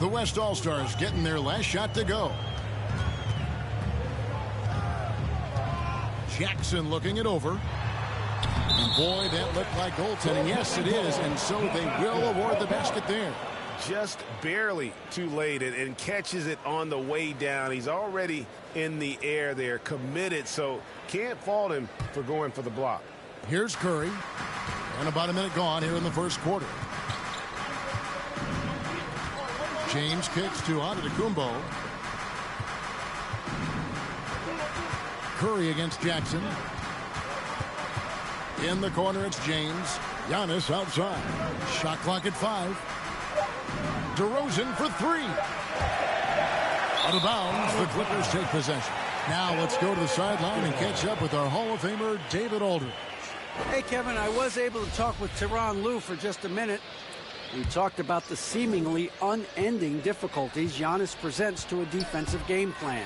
The West All-Stars getting their last shot to go. Jackson looking it over. And boy, that looked like goaltending. Yes, it is. And so they will award the basket there. Just barely too late and catches it on the way down. He's already in the air there, committed, so can't fault him for going for the block. Here's Curry. And about a minute gone here in the first quarter. James kicks to Antetokounmpo. Curry against Jackson. In the corner, it's James. Giannis outside. Shot clock at 5. DeRozan for 3. Out of bounds, the Clippers take possession. Now let's go to the sideline and catch up with our Hall of Famer, David Aldridge. Hey, Kevin, I was able to talk with Tyronn Lue for just a minute. We talked about the seemingly unending difficulties Giannis presents to a defensive game plan.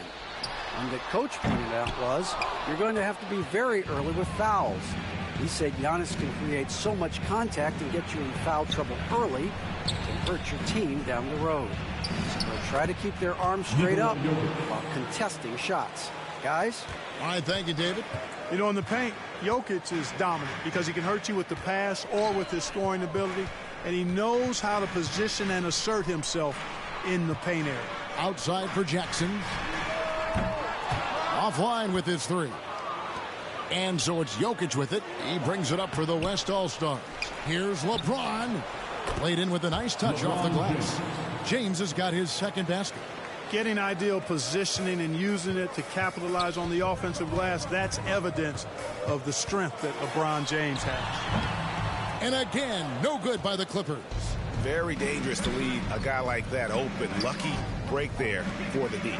And the coach pointed out was, you're going to have to be very early with fouls. He said Giannis can create so much contact and get you in foul trouble early and hurt your team down the road. So they'll try to keep their arms straight up while contesting shots. Guys? All right, thank you, David. You know, in the paint, Jokic is dominant because he can hurt you with the pass or with his scoring ability, and he knows how to position and assert himself in the paint area. Outside for Jackson. Offline with his 3. And so it's Jokic with it. He brings it up for the West All-Stars. Here's LeBron. Played in with a nice touch off the glass. James has got his second basket. Getting ideal positioning and using it to capitalize on the offensive glass, that's evidence of the strength that LeBron James has. And again, no good by the Clippers. Very dangerous to leave a guy like that open. Lucky break there for the D.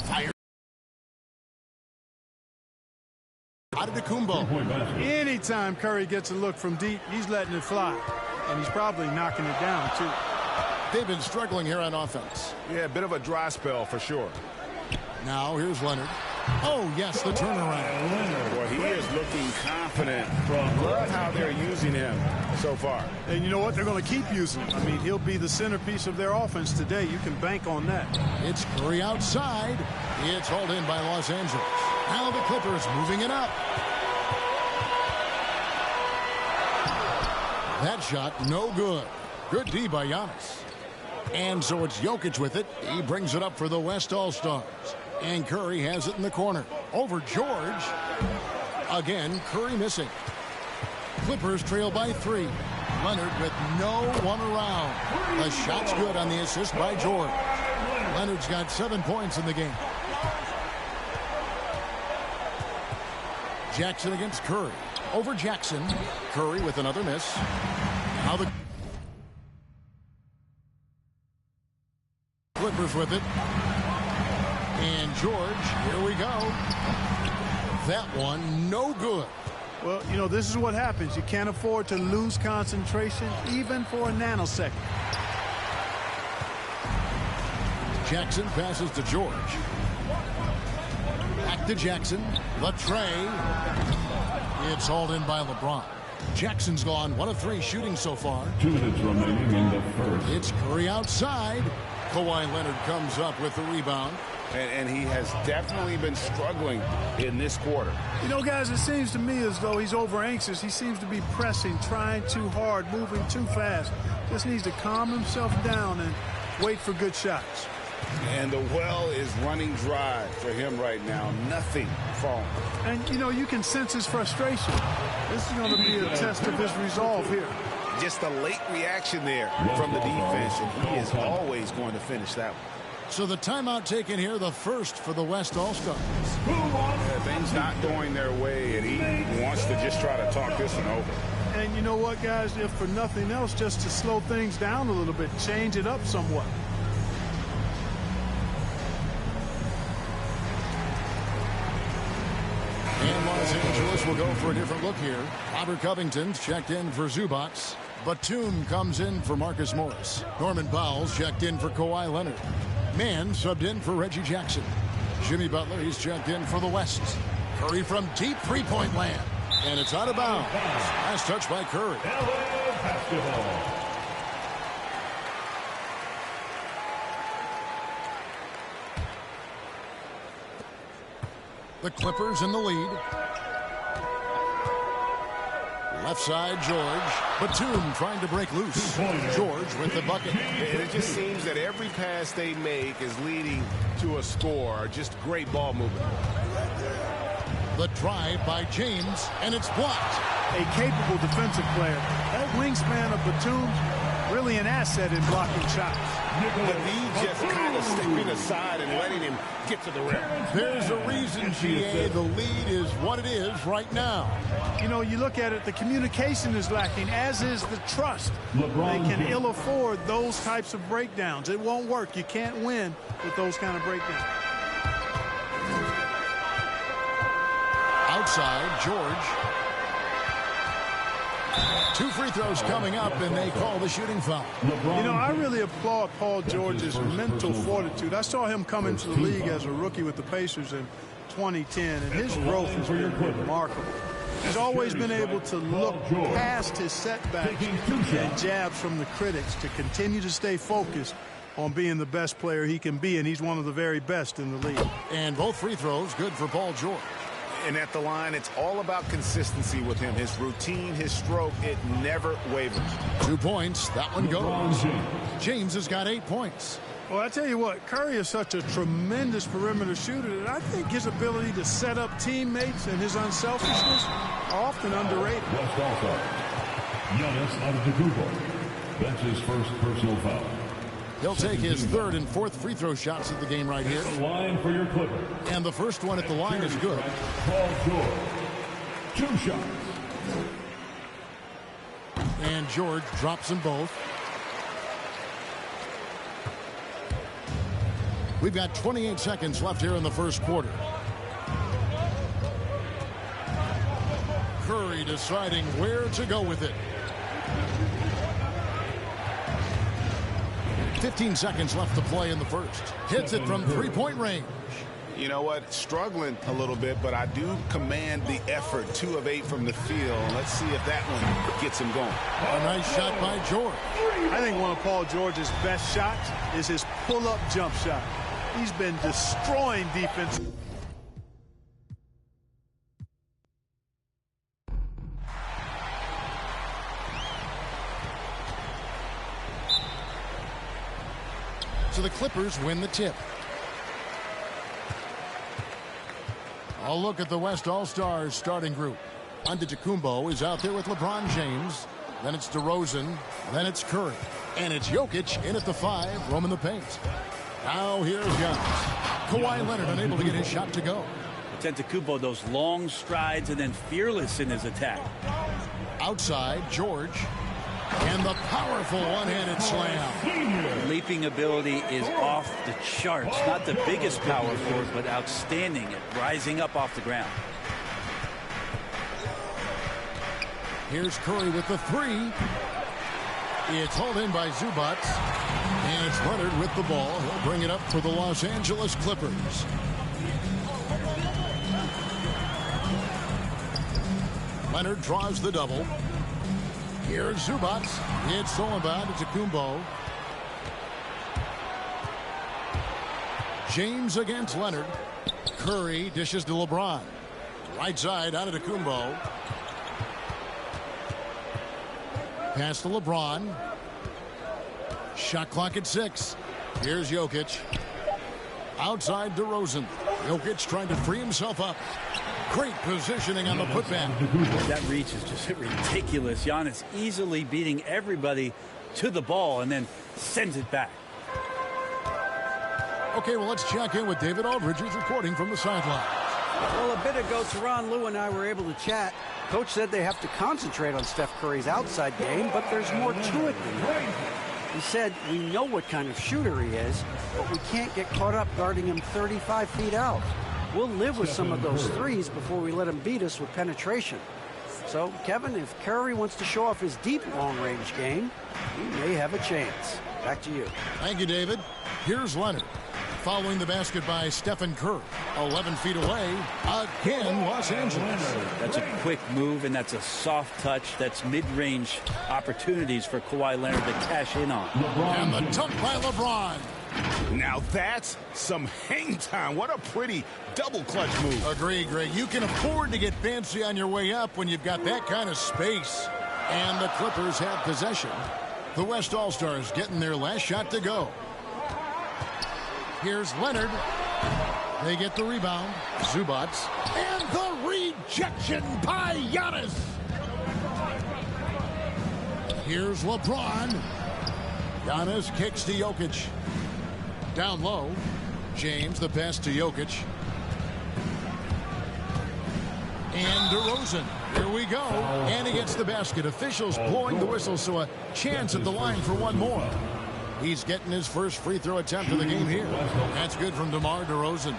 Fire. Antetokounmpo. Anytime Curry gets a look from deep, he's letting it fly. And he's probably knocking it down, too. They've been struggling here on offense. Yeah, a bit of a dry spell for sure. Now here's Leonard. Oh, yes, the turnaround. Boy, he is looking confident. Love how they're using him so far. And you know what? They're going to keep using him. I mean, he'll be the centerpiece of their offense today. You can bank on that. It's Curry outside. It's hauled in by Los Angeles. Now the Clippers moving it up. That shot, no good. Good D by Giannis. And so it's Jokic with it. He brings it up for the West All-Stars. And Curry has it in the corner. Over George. Again, Curry missing. Clippers trail by 3. Leonard with no one around. The shot's good on the assist by George. Leonard's got 7 points in the game. Jackson against Curry. Over Jackson. Curry with another miss. Now the Clippers with it. And George, here we go. That one, no good. Well, you know, this is what happens. You can't afford to lose concentration, even for a nanosecond. Jackson passes to George. Back to Jackson. The tray. It's hauled in by LeBron. Jackson's gone 1 of 3 shooting so far. 2 minutes remaining in the first. It's Curry outside. Kawhi Leonard comes up with the rebound. And he has definitely been struggling in this quarter. You know, guys, it seems to me as though he's over anxious. He seems to be pressing, trying too hard, moving too fast. Just needs to calm himself down and wait for good shots. And the well is running dry for him right now. Nothing falling. And, you know, you can sense his frustration. This is going to be a test of his resolve here. Just a late reaction there from the defense, and he is always going to finish that one. So the timeout taken here, the first for the West All-Stars. Yeah, things not going their way, and he wants to just try to talk this one over. And you know what, guys? If for nothing else, just to slow things down a little bit, change it up somewhat. And Los Angeles will go for a different look here. Robert Covington's checked in for Zubats. Batum comes in for Marcus Morris. Norman Powell's checked in for Kawhi Leonard. Mann subbed in for Reggie Jackson. Jimmy Butler, he's checked in for the West. Curry from deep three-point land. And it's out of bounds. Last touch by Curry. The Clippers in the lead. Left side, George. Batum trying to break loose. George with the bucket. And it just seems that every pass they make is leading to a score. Just great ball movement. The drive by James, and it's blocked. A capable defensive player. That wingspan of Batum, really an asset in blocking shots. But he just kind of stepping aside and letting him get to the rim. There's a reason, GA, the lead is what it is right now. You know, you look at it, the communication is lacking, as is the trust. They can ill afford those types of breakdowns. It won't work. You can't win with those kind of breakdowns. Outside, George. 2 free throws coming up, and they call the shooting foul. You know, I really applaud Paul George's mental fortitude. I saw him come into the league as a rookie with the Pacers in 2010, and his growth has been remarkable. He's always been able to look past his setbacks and jabs from the critics to continue to stay focused on being the best player he can be, and he's one of the very best in the league. And both free throws good for Paul George. And at the line, it's all about consistency with him. His routine, his stroke, it never wavers. 2 points. That one goes. James has got 8 points. Well, I tell you what, Curry is such a tremendous perimeter shooter that I think his ability to set up teammates and his unselfishness are often underrated. West All-Star, Giannis Antetokounmpo. That's his first personal foul. He'll take his 3rd and 4th free throw shots at the game right here. Line for your Clippers. And the first one at the line is good. Paul George. 2 shots. And George drops them both. We've got 28 seconds left here in the first quarter. Curry deciding where to go with it. 15 seconds left to play in the first. Hits it from 3-point range. You know what? Struggling a little bit, but I do command the effort. 2 of 8 from the field. Let's see if that one gets him going. A nice shot by George. I think one of Paul George's best shots is his pull-up jump shot. He's been destroying defense. So the Clippers win the tip. I'll look at the West All-Stars starting group. Antetokounmpo is out there with LeBron James. Then it's DeRozan. Then it's Curry. And it's Jokic in at the 5, roaming the paint. Now here's Giannis. Kawhi Leonard unable to get his shot to go. Antetokounmpo, those long strides and then fearless in his attack. Outside, George. And the powerful one-handed slam. Leaping ability is off the charts. Not the biggest power forward, but outstanding at rising up off the ground. Here's Curry with the 3. It's hauled in by Zubac. And it's Leonard with the ball. He'll bring it up for the Los Angeles Clippers. Leonard draws the double. Here's Zubac. It's stolen by Antetokounmpo. James against Leonard. Curry dishes to LeBron. Right side, Antetokounmpo. Pass to LeBron. Shot clock at 6. Here's Jokic. Outside DeRozan. Jokic trying to free himself up. Great positioning on the putback. That reach is just ridiculous. Giannis easily beating everybody to the ball and then sends it back. Okay, well, let's check in with David Aldridge, who's reporting from the sideline. Well, a bit ago, Tyronn Lue and I were able to chat. Coach said they have to concentrate on Steph Curry's outside game, but there's more to it than that. He said, we know what kind of shooter he is, but we can't get caught up guarding him 35 feet out. We'll live with some of those threes before we let him beat us with penetration. So, Kevin, if Curry wants to show off his deep long-range game, he may have a chance. Back to you. Thank you, David. Here's Leonard. Following the basket by Stephen Curry. 11 feet away. Again, Los Angeles. That's a quick move, and that's a soft touch. That's mid-range opportunities for Kawhi Leonard to cash in on. And the dunk by LeBron. Now that's some hang time. What a pretty double clutch move. Agree, Greg. You can afford to get fancy on your way up when you've got that kind of space. And the Clippers have possession. The West All-Stars getting their last shot to go. Here's Leonard. They get the rebound. Zubac. And the rejection by Giannis. Here's LeBron. Giannis kicks to Jokic. Down low. James, the pass to Jokic. And DeRozan. Here we go. And he gets the basket. Officials blowing the whistle, so a chance at the line for one more. He's getting his first free throw attempt of the game here. That's good from DeMar DeRozan.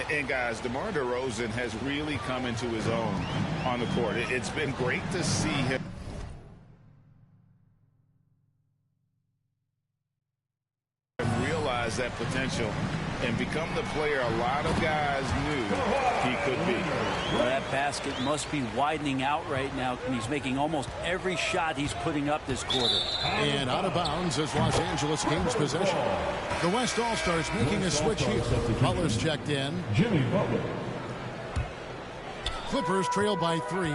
And guys, DeMar DeRozan has really come into his own on the court. It's been great to see him realize that potential and become the player a lot of guys knew he could be. Well, that basket must be widening out right now, and he's making almost every shot he's putting up this quarter. And out of bounds as Los Angeles gains possession. The West All-Stars making a switch here. Butler's checked in. Jimmy Butler. Clippers trail by 3.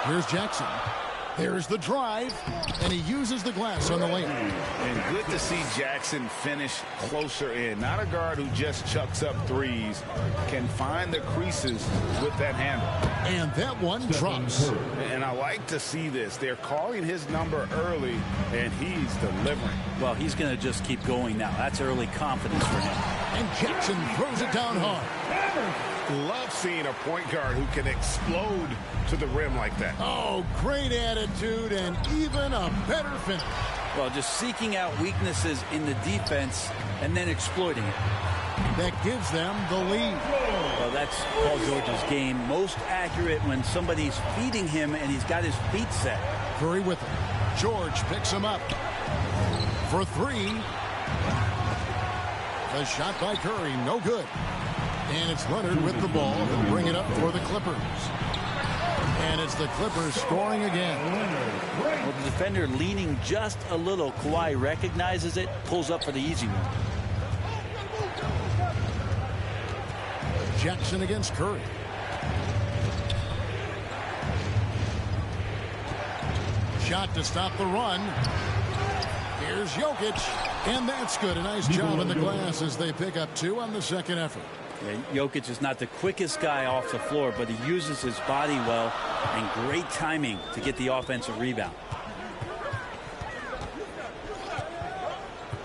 Here's Jackson. There's the drive, and he uses the glass on the lane. And good to see Jackson finish closer in. Not a guard who just chucks up threes. Can find the creases with that handle. And that one drops. And I like to see this. They're calling his number early, and he's delivering. Well, he's going to just keep going now. That's early confidence for him. And Jackson throws it down hard. Love seeing a point guard who can explode to the rim like that. Oh, great attitude and even a better finish. Well, just seeking out weaknesses in the defense and then exploiting it. That gives them the lead. Well, that's Paul George's game. Most accurate when somebody's feeding him and he's got his feet set. Curry with him. George picks him up for 3. The shot by Curry, no good. And it's Leonard with the ball. He'll bring it up for the Clippers. And it's the Clippers scoring again. Well, the defender leaning just a little. Kawhi recognizes it, pulls up for the easy one. Jackson against Curry. Shot to stop the run. Here's Jokic. And that's good. A nice job in the glass as they pick up 2 on the second effort. Yeah, Jokic is not the quickest guy off the floor, but he uses his body well and great timing to get the offensive rebound.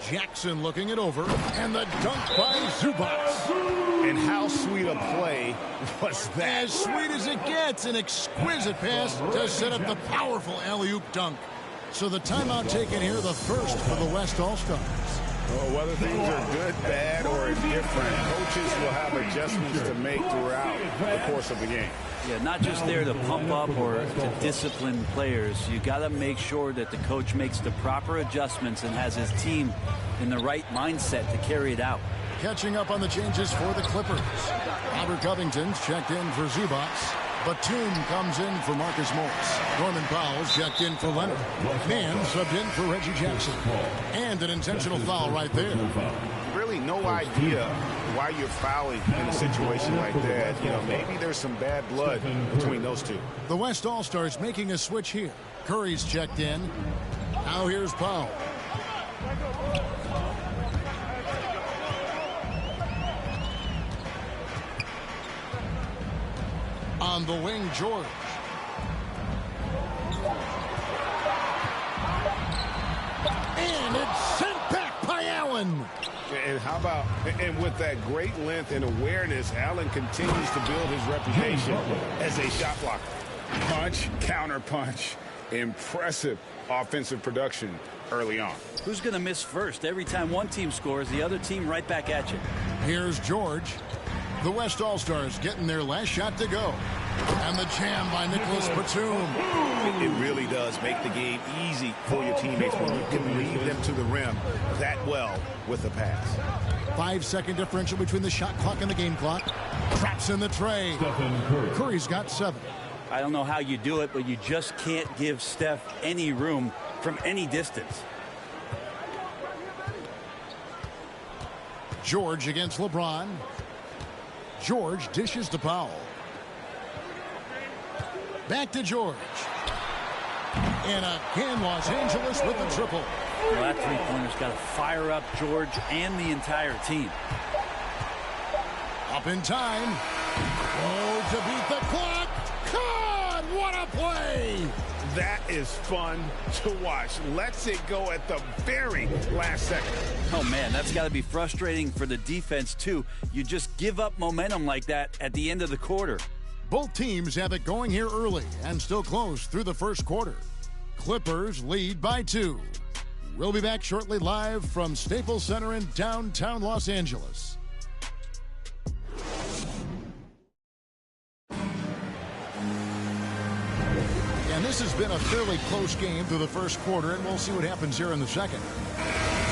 Jackson looking it over, and the dunk by Zubac. And how sweet a play was that? As sweet as it gets, an exquisite pass to set up the powerful alley-oop dunk. So the timeout taken here, the first for the West All-Stars. Well, whether things are good, bad, or indifferent, coaches will have adjustments to make throughout the course of the game. Yeah, not just there to pump up or to discipline players. You got to make sure that the coach makes the proper adjustments and has his team in the right mindset to carry it out. Catching up on the changes for the Clippers. Robert Covington's checked in for Zubac. Batum comes in for Marcus Morris. Norman Powell's checked in for Leonard. Mann subbed in for Reggie Jackson. And an intentional foul right there. Really no idea why you're fouling in a situation like that. You know, maybe there's some bad blood between those two. The West All-Stars making a switch here. Curry's checked in. Now here's Powell. On the wing, George. And it's sent back by Allen. And how about, and with that great length and awareness, Allen continues to build his reputation as a shot blocker. Punch, counter punch. Impressive offensive production early on. Who's going to miss first? Every time one team scores, the other team right back at you. Here's George. The West All-Stars getting their last shot to go. And the jam by Nicholas Batum. It really does make the game easy for your teammates when you can lead them to the rim that well with the pass. 5-second differential between the shot clock and the game clock. Traps in the tray. Curry's got 7. I don't know how you do it, but you just can't give Steph any room from any distance. George against LeBron. George dishes to Powell. Back to George. And again, Los Angeles with the triple. Well, that three-pointer's got to fire up George and the entire team. Up in time. Oh, to beat the clock. God, what a play! That is fun to watch. Lets it go at the very last second. Oh, man, that's got to be frustrating for the defense, too. You just give up momentum like that at the end of the quarter. Both teams have it going here early and still close through the first quarter. Clippers lead by 2. We'll be back shortly live from Staples Center in downtown Los Angeles. And this has been a fairly close game through the first quarter, and we'll see what happens here in the second.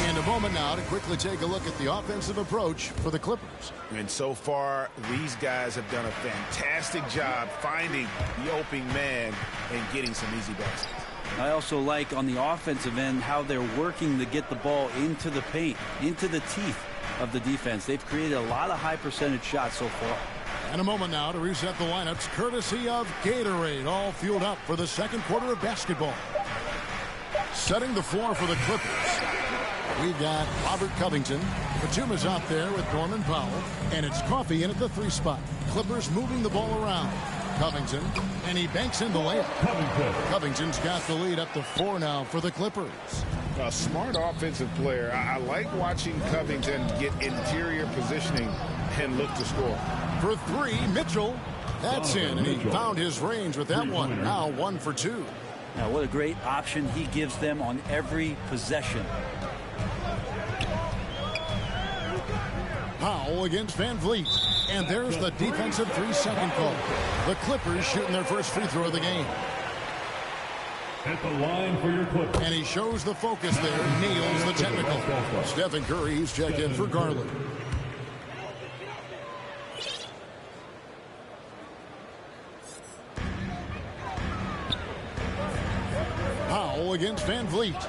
And a moment now to quickly take a look at the offensive approach for the Clippers. And so far, these guys have done a fantastic job finding the opening man and getting some easy baskets. I also like on the offensive end how they're working to get the ball into the paint, into the teeth of the defense. They've created a lot of high percentage shots so far. And a moment now to reset the lineups courtesy of Gatorade, all fueled up for the second quarter of basketball. Setting the floor for the Clippers. We've got Robert Covington. Batum's out there with Norman Powell. And it's Coffey in at the 3 spot. Clippers moving the ball around. Covington, and he banks in the layup. Covington's got the lead up to 4 now for the Clippers. A smart offensive player. I like watching Covington get interior positioning and look to score. For 3, Mitchell. That's in, and he found his range with that one. Now 1 for 2. Now, what a great option he gives them on every possession. Powell against Van Vliet. And there's the defensive 3-second call. The Clippers shooting their first free throw of the game. At the line for your Clippers. And he shows the focus there. Nails the technical. Stephen Curry, he's checked in for Garland. Powell against Van Vliet.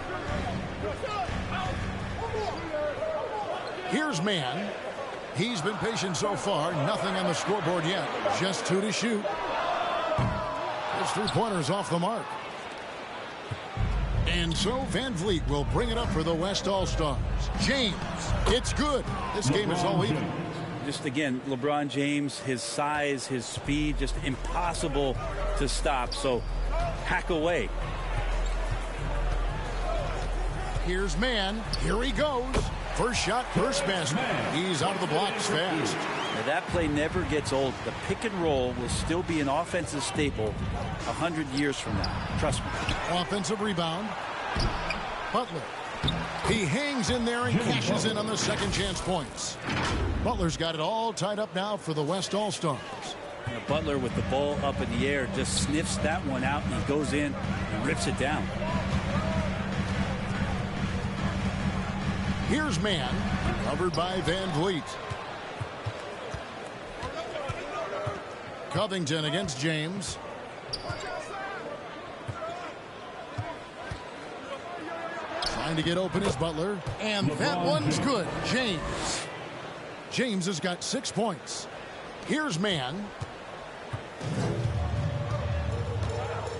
Here's Mann. He's been patient so far. Nothing on the scoreboard yet. Just 2 to shoot. His 3-pointer's off the mark. And so Van Vliet will bring it up for the West All-Stars. James, it's good. This game is all even. Just again, LeBron James, his size, his speed, just impossible to stop. So hack away. Here's Mann. Here he goes. First shot, first basket. He's out of the blocks fast. Now that play never gets old. The pick and roll will still be an offensive staple 100 years from now. Trust me. Offensive rebound. Butler. He hangs in there and cashes in on the second chance points. Butler's got it all tied up now for the West All-Stars. Butler with the ball up in the air just sniffs that one out, and he goes in and rips it down. Here's Mann, covered by Van Vliet. Covington against James. Trying to get open is Butler. And that one's good. James has got 6 points. Here's Mann.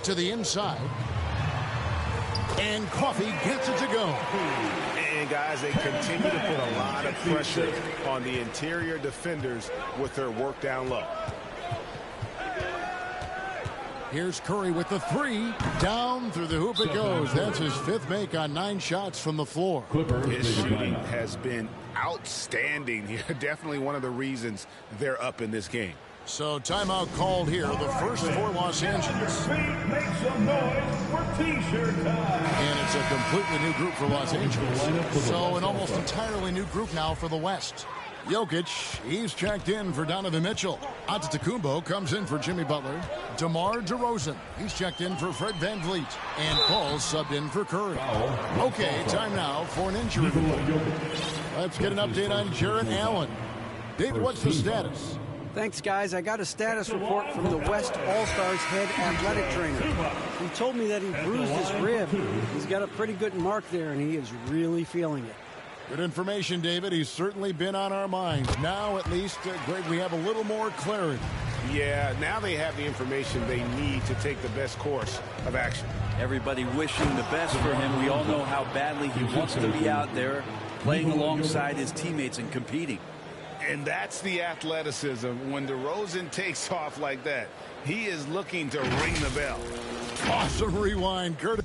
To the inside. And Coffey gets it to go. And guys, they continue to put a lot of pressure on the interior defenders with their work down low. Here's Curry with the 3. Down through the hoop it goes. That's his 5th make on 9 shots from the floor. His shooting has been outstanding here. Definitely one of the reasons they're up in this game. So timeout called here, the first for Los Angeles. Make some noise for T-shirt time. And it's a completely new group for Los Angeles. So an almost entirely new group now for the West. Jokic, he's checked in for Donovan Mitchell. Antetokounmpo comes in for Jimmy Butler. DeMar DeRozan, he's checked in for Fred Van Vliet. And Paul subbed in for Curry. Okay, time now for an injury report. Let's get an update on Jarrett Allen. David, what's the status? Thanks, guys. I got a status report from the West All-Stars head athletic trainer. He told me that he bruised his rib. He's got a pretty good mark there, and he is really feeling it. Good information, David. He's certainly been on our minds. Now, at least, Greg, we have a little more clarity. Yeah, now they have the information they need to take the best course of action. Everybody wishing the best for him. We all know how badly he wants to be out there playing alongside his teammates and competing. And that's the athleticism. When DeRozan takes off like that, he is looking to ring the bell. Awesome rewind, Curtis.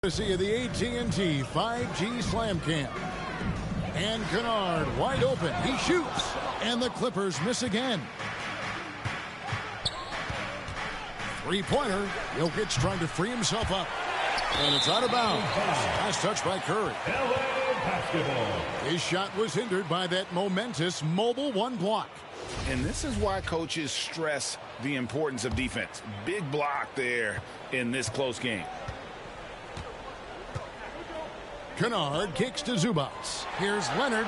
See of the AT&T 5G Slam Cam. And Kennard wide open. He shoots. And the Clippers miss again. Three-pointer. Jokic trying to free himself up. And it's out of bounds. Last touch by Curry. His shot was hindered by that momentous mobile one block. And this is why coaches stress the importance of defense. Big block there in this close game. Kennard kicks to Zubac. Here's Leonard.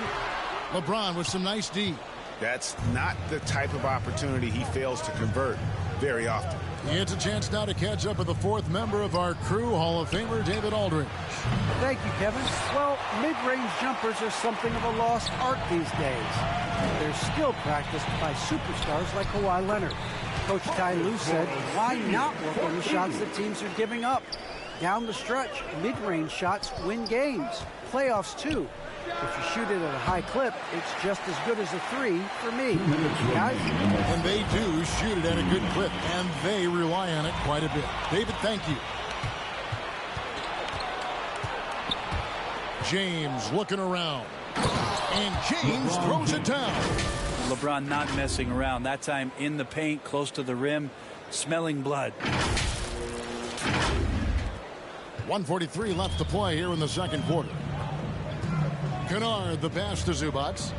LeBron with some nice D. That's not the type of opportunity he fails to convert very often. He gets a chance now to catch up with the fourth member of our crew, Hall of Famer David Aldridge. Thank you, Kevin. Well, mid-range jumpers are something of a lost art these days. They're still practiced by superstars like Kawhi Leonard. Coach Ty Lue said, why not work on the shots that teams are giving up? Down the stretch, mid-range shots win games. Playoffs, too. If you shoot it at a high clip, it's just as good as a three for me. Guys? And they do shoot it at a good clip, and they rely on it quite a bit. David, thank you. James looking around. And James throws it down. LeBron not messing around. That time in the paint, close to the rim, smelling blood. 1:43 left to play here in the second quarter. Kennard, the pass to Zubac.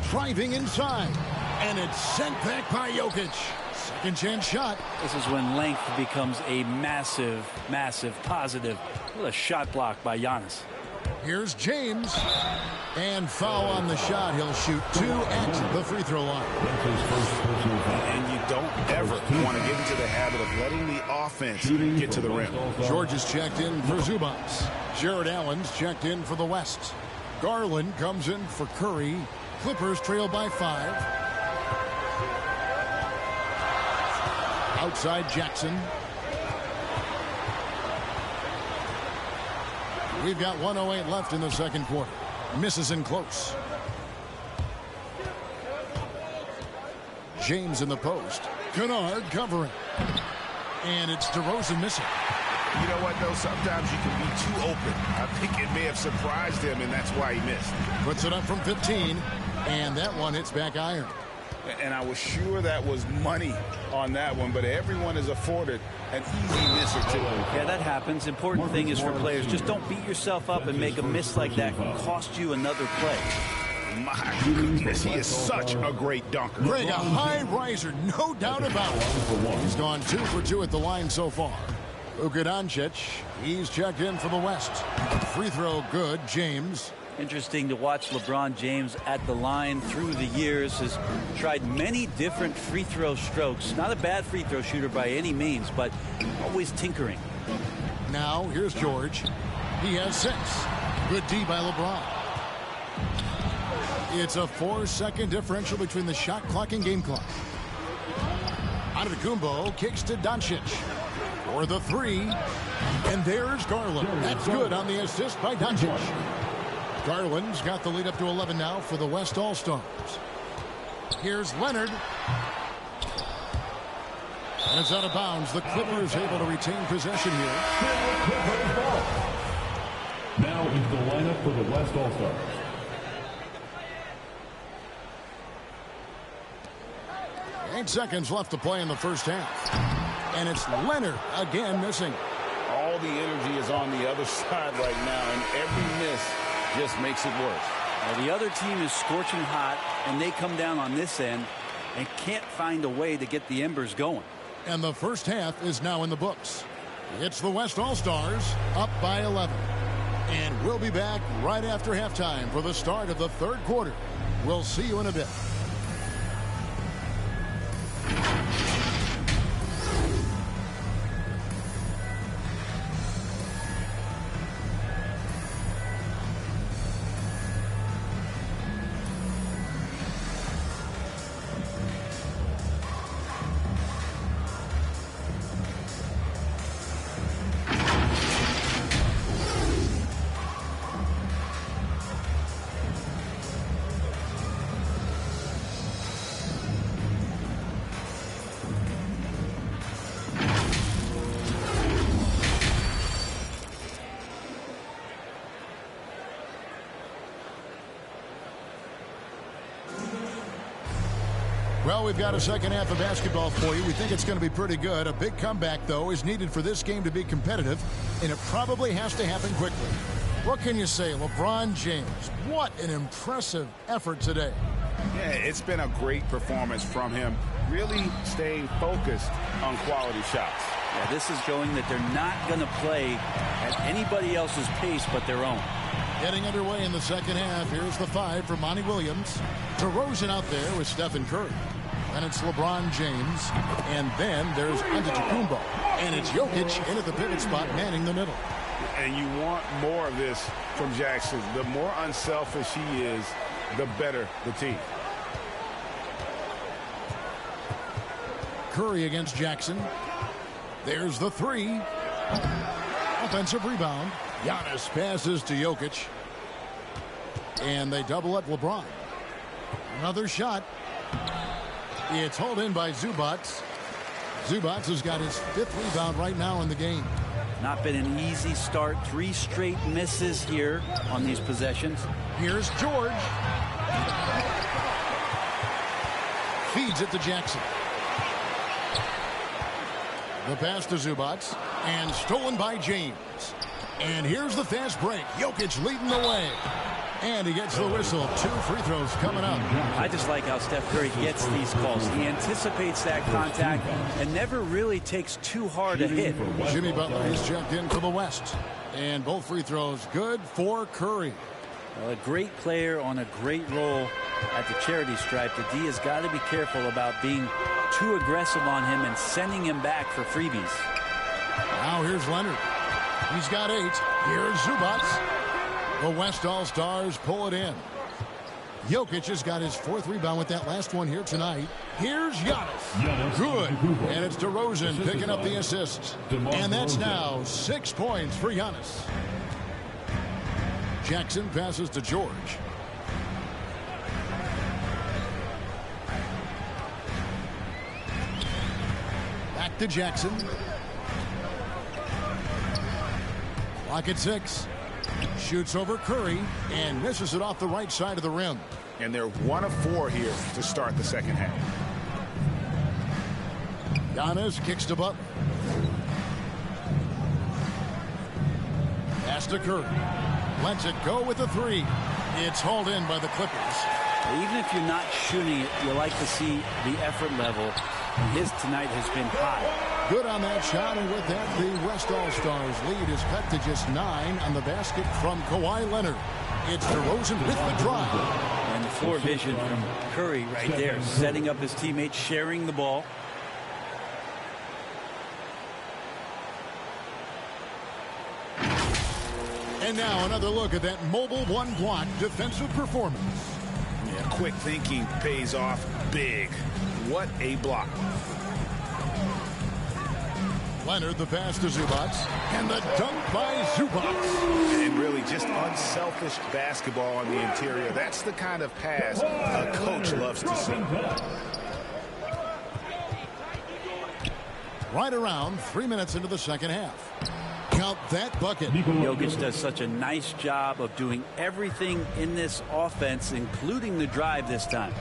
Driving inside. And it's sent back by Jokic. Second chance shot. This is when length becomes a massive, massive positive. What a shot block by Giannis. Here's James. And foul on the shot. He'll shoot two at the free throw line. And you don't ever want to get into the habit of letting the offense get to the rim. George is checked in for Zubac. Jared Allen's checked in for the West. Garland comes in for Curry. Clippers trail by 5. Outside Jackson. We've got 1:08 left in the second quarter. Misses in close. James in the post. Kennard covering. And it's DeRozan missing. You know what, though? Sometimes you can be too open. I think it may have surprised him, and that's why he missed. Puts it up from 15. And that one hits back iron. And I was sure that was money on that one, but everyone is afforded an easy miss or two. Yeah, that happens. Important thing is for players, just don't beat yourself up and make a miss like that can cost you another play. My goodness, he is such a great dunker. Greg, a high riser, no doubt about it. He's gone 2 for 2 at the line so far. Luka Doncic, he's checked in for the West. Free throw good, James. Interesting to watch LeBron James at the line through the years. Has tried many different free throw strokes. Not a bad free throw shooter by any means, but always tinkering. Now, here's George. He has 6. Good D by LeBron. It's a 4-second differential between the shot clock and game clock. Antetokounmpo kicks to Doncic for the 3. And there's Garland. That's good on the assist by Doncic. Garland's got the lead up to 11 now for the West All-Stars. Here's Leonard. And it's out of bounds. The Clippers able to retain possession here. Now is the lineup for the West All-Stars. 8 seconds left to play in the first half. And it's Leonard again missing. All the energy is on the other side right now, and every miss just makes it worse. Well, the other team is scorching hot, and they come down on this end and can't find a way to get the embers going. And the first half is now in the books. It's the West All-Stars up by 11. And we'll be back right after halftime for the start of the third quarter. We'll see you in a bit. Well, we've got a second half of basketball for you. We think it's going to be pretty good. A big comeback, though, is needed for this game to be competitive, and it probably has to happen quickly. What can you say? LeBron James, what an impressive effort today. Yeah, it's been a great performance from him, really staying focused on quality shots. Yeah, this is showing that they're not going to play at anybody else's pace but their own. Getting underway in the second half. Here's the 5 for Monty Williams. DeRozan out there with Stephen Curry. And it's LeBron James. And then there's Antetokounmpo. And it's Jokic in at the pivot spot, manning the middle. And you want more of this from Jackson. The more unselfish he is, the better the team. Curry against Jackson. There's the 3. Offensive rebound. Giannis passes to Jokic. And they double up LeBron. Another shot. It's hauled in by Zubac. Zubac has got his 5th rebound right now in the game. Not been an easy start. 3 straight misses here on these possessions. Here's George. Feeds it to Jackson. The pass to Zubac. And stolen by James. And here's the fast break. Jokic leading the way. And he gets the whistle. 2 free throws coming up. I just like how Steph Curry gets these calls. He anticipates that contact and never really takes too hard a hit. Jimmy Butler is checked in for the West. And both free throws good for Curry. Well, a great player on a great role at the charity stripe. The D has got to be careful about being too aggressive on him and sending him back for freebies. Now here's Leonard. He's got 8. Here's Zubac. The West All-Stars pull it in. Jokic has got his 4th rebound with that last one here tonight. Here's Giannis. Good. And it's DeRozan picking up the assists. And that's now 6 points for Giannis. Jackson passes to George. Back to Jackson. Clock at 6. Shoots over Curry and misses it off the right side of the rim. And they're 1 of 4 here to start the second half. Giannis kicks to Butler. Pass to Curry. Lets it go with a 3. It's hauled in by the Clippers. Even if you're not shooting it, you like to see the effort level. And his tonight has been high. Good on that shot, and with that, the West All-Stars lead is cut to just 9 on the basket from Kawhi Leonard. It's DeRozan with the drive. And the floor vision from Curry right there, setting up his teammates, sharing the ball. And now another look at that mobile one-block defensive performance. Yeah, quick thinking pays off big. What a block. Leonard, the pass to Zubac, and the dunk by Zubac. And really just unselfish basketball on the interior. That's the kind of pass a coach loves to see. Right around 3 minutes into the second half. Count that bucket. Jokic does such a nice job of doing everything in this offense, including the drive this time.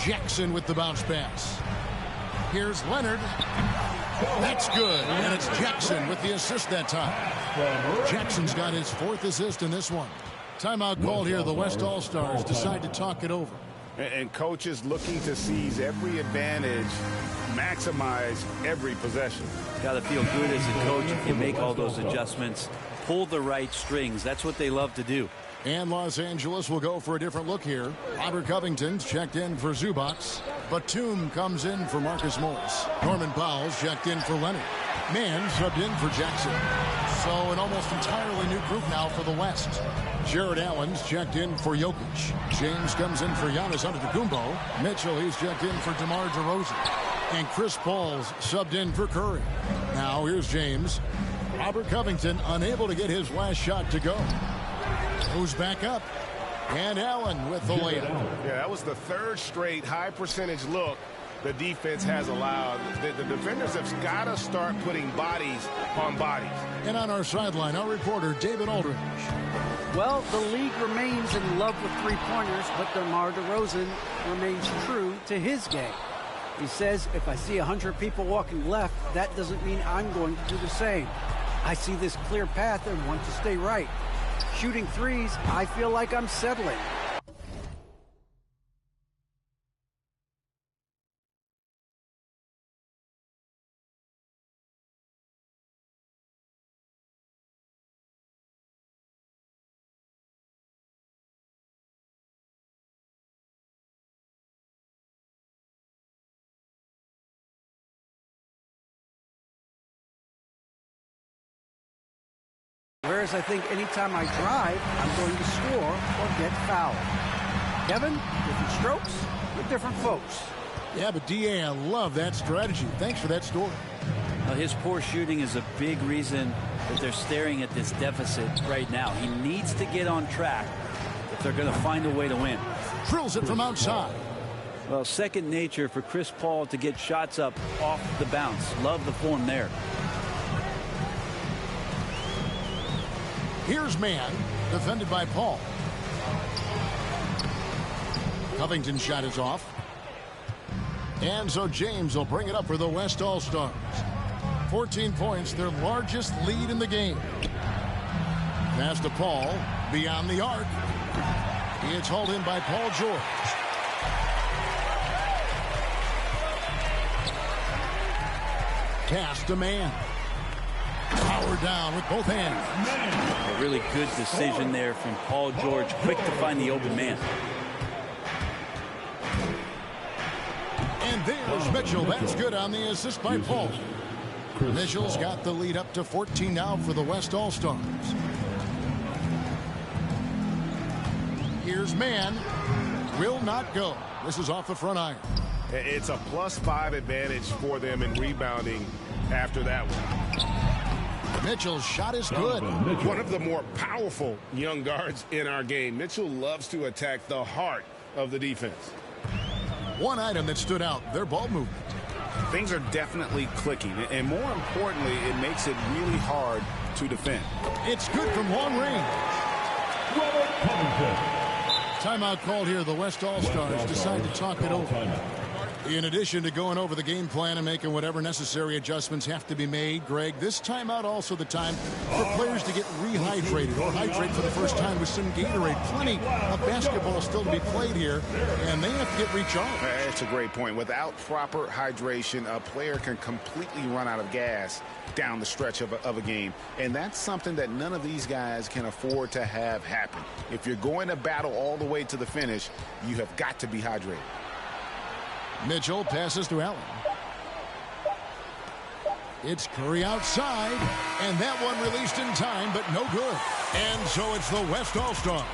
Jackson with the bounce pass. Here's Leonard. That's good. And it's Jackson with the assist that time. Jackson's got his 4th assist in this one. Timeout called here. The West All-Stars decide to talk it over. And coaches looking to seize every advantage, maximize every possession. Got to feel good as a coach if you make all those adjustments. Pull the right strings. That's what they love to do. And Los Angeles will go for a different look here. Robert Covington's checked in for Zubats. Batum comes in for Marcus Morris. Norman Powell's checked in for Leonard. Mann subbed in for Jackson. So an almost entirely new group now for the West. Jared Allen's checked in for Jokic. James comes in for Giannis Antetokounmpo. Mitchell, he's checked in for DeMar DeRozan. And Chris Paul's subbed in for Curry. Now here's James. Robert Covington unable to get his last shot to go. Goes back up. And Allen with the layup. Yeah, that was the 3rd straight high percentage look the defense has allowed. The defenders have got to start putting bodies on bodies. And on our sideline, our reporter, David Aldridge. Well, the league remains in love with three-pointers, but DeMar DeRozan remains true to his game. He says, if I see 100 people walking left, that doesn't mean I'm going to do the same. I see this clear path and want to stay right. Shooting threes, I feel like I'm settling. Whereas I think anytime I drive, I'm going to score or get fouled. Kevin, different strokes with different folks. Yeah, but D.A., I love that strategy. Thanks for that story. His poor shooting is a big reason that they're staring at this deficit right now. He needs to get on track if they're going to find a way to win. Drills it from outside. Well, second nature for Chris Paul to get shots up off the bounce. Love the form there. Here's Mann, defended by Paul. Covington's shot is off. And so James will bring it up for the West All-Stars. 14 points, their largest lead in the game. Pass to Paul, beyond the arc. It's hauled in by Paul George. Pass to Mann. Power down with both hands. A really good decision there from Paul George. Quick to find the open man. And there's Mitchell. That's good on the assist by Paul. Mitchell's got the lead up to 14 now for the West All-Stars. Here's Mann. Will not go. This is off the front iron. It's a +5 advantage for them in rebounding after that one. Mitchell's shot is good. One of the more powerful young guards in our game. Mitchell loves to attack the heart of the defense. One item that stood out, their ball movement. Things are definitely clicking, and more importantly, it makes it really hard to defend. It's good from long range. Timeout called here. The West All-Stars decide to talk it over. In addition to going over the game plan and making whatever necessary adjustments have to be made, Greg, this timeout also the time for players to get rehydrated or hydrate for the first time with some Gatorade. Plenty of basketball still to be played here, and they have to get recharged. That's a great point. Without proper hydration, a player can completely run out of gas down the stretch of a game, and that's something that none of these guys can afford to have happen. If you're going to battle all the way to the finish, you have got to be hydrated. Mitchell passes to Allen. It's Curry outside, and that one released in time, but no good. And so it's the West All-Stars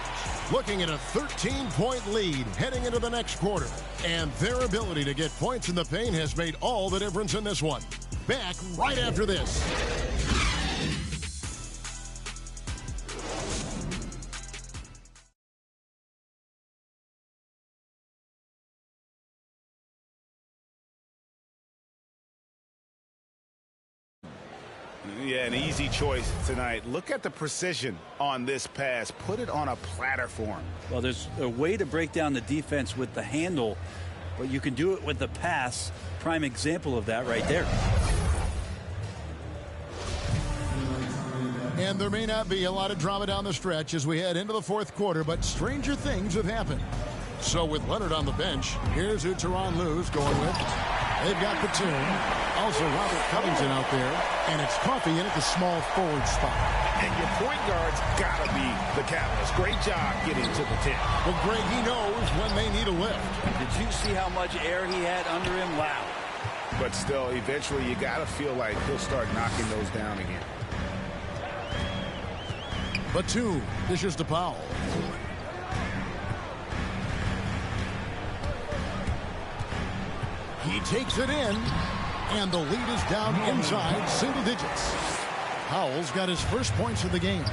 looking at a 13-point lead heading into the next quarter. And their ability to get points in the paint has made all the difference in this one. Back right after this. Yeah, an easy choice tonight. Look at the precision on this pass. Put it on a platter for him. Well, there's a way to break down the defense with the handle but you can do it with the pass. Prime example of that right there. And there may not be a lot of drama down the stretch as we head into the fourth quarter, but stranger things have happened. So with Leonard on the bench, here's who Tyronn Lue's going with. They've got Batum, also Robert Covington out there, and it's Coffey in at the small forward spot. And your point guard's got to be the catalyst. Great job getting to the 10. Well, Greg, he knows when they need a lift. Did you see how much air he had under him? Wow. But still, eventually you got to feel like he'll start knocking those down again. Batum dishes to Powell. He takes it in, and the lead is down inside single digits. Powell's got his first points of the game.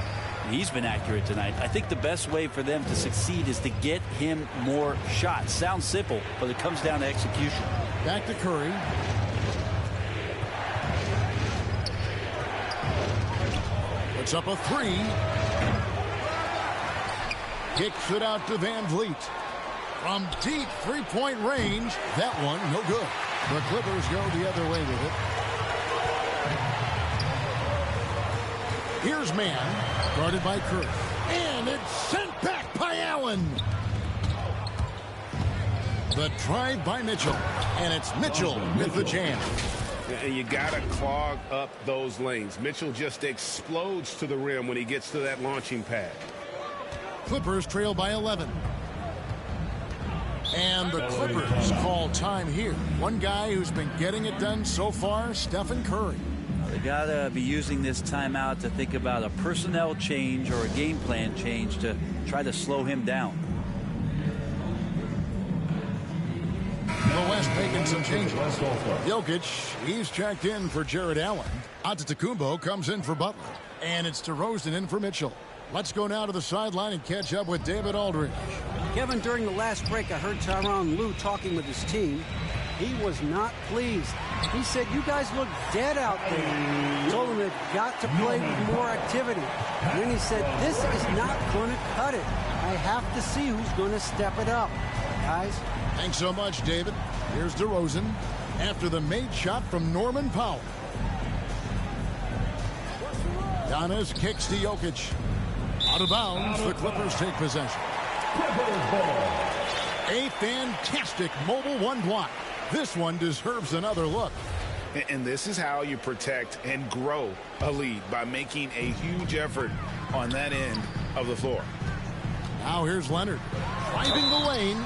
He's been accurate tonight. I think the best way for them to succeed is to get him more shots. Sounds simple, but it comes down to execution. Back to Curry. Puts up a three. Kicks it out to Van Vliet. From deep three-point range, that one no good. The Clippers go the other way with it. Here's Mann, guarded by Curry. And it's sent back by Allen. The drive by Mitchell. And it's Mitchell with the jam. You got to clog up those lanes. Mitchell just explodes to the rim when he gets to that launching pad. Clippers trail by 11. And the Clippers call time here. One guy who's been getting it done so far, Stephen Curry. They got to be using this timeout to think about a personnel change or a game plan change to try to slow him down. The West making some changes. Jokic, he's checked in for Jared Allen. Antetokounmpo comes in for Butler. And it's DeRozan in for Mitchell. Let's go now to the sideline and catch up with David Aldridge. Kevin, during the last break, I heard Tyronn Lue talking with his team. He was not pleased. He said, you guys look dead out there. He told them they've got to play with more activity. And then he said, this is not going to cut it. I have to see who's going to step it up. Guys. Thanks so much, David. Here's DeRozan after the made shot from Norman Powell. Giannis kicks to Jokic. Out of bounds, the Clippers take possession. A fantastic mobile one block. This one deserves another look. And this is how you protect and grow a lead, by making a huge effort on that end of the floor. Now here's Leonard driving the lane,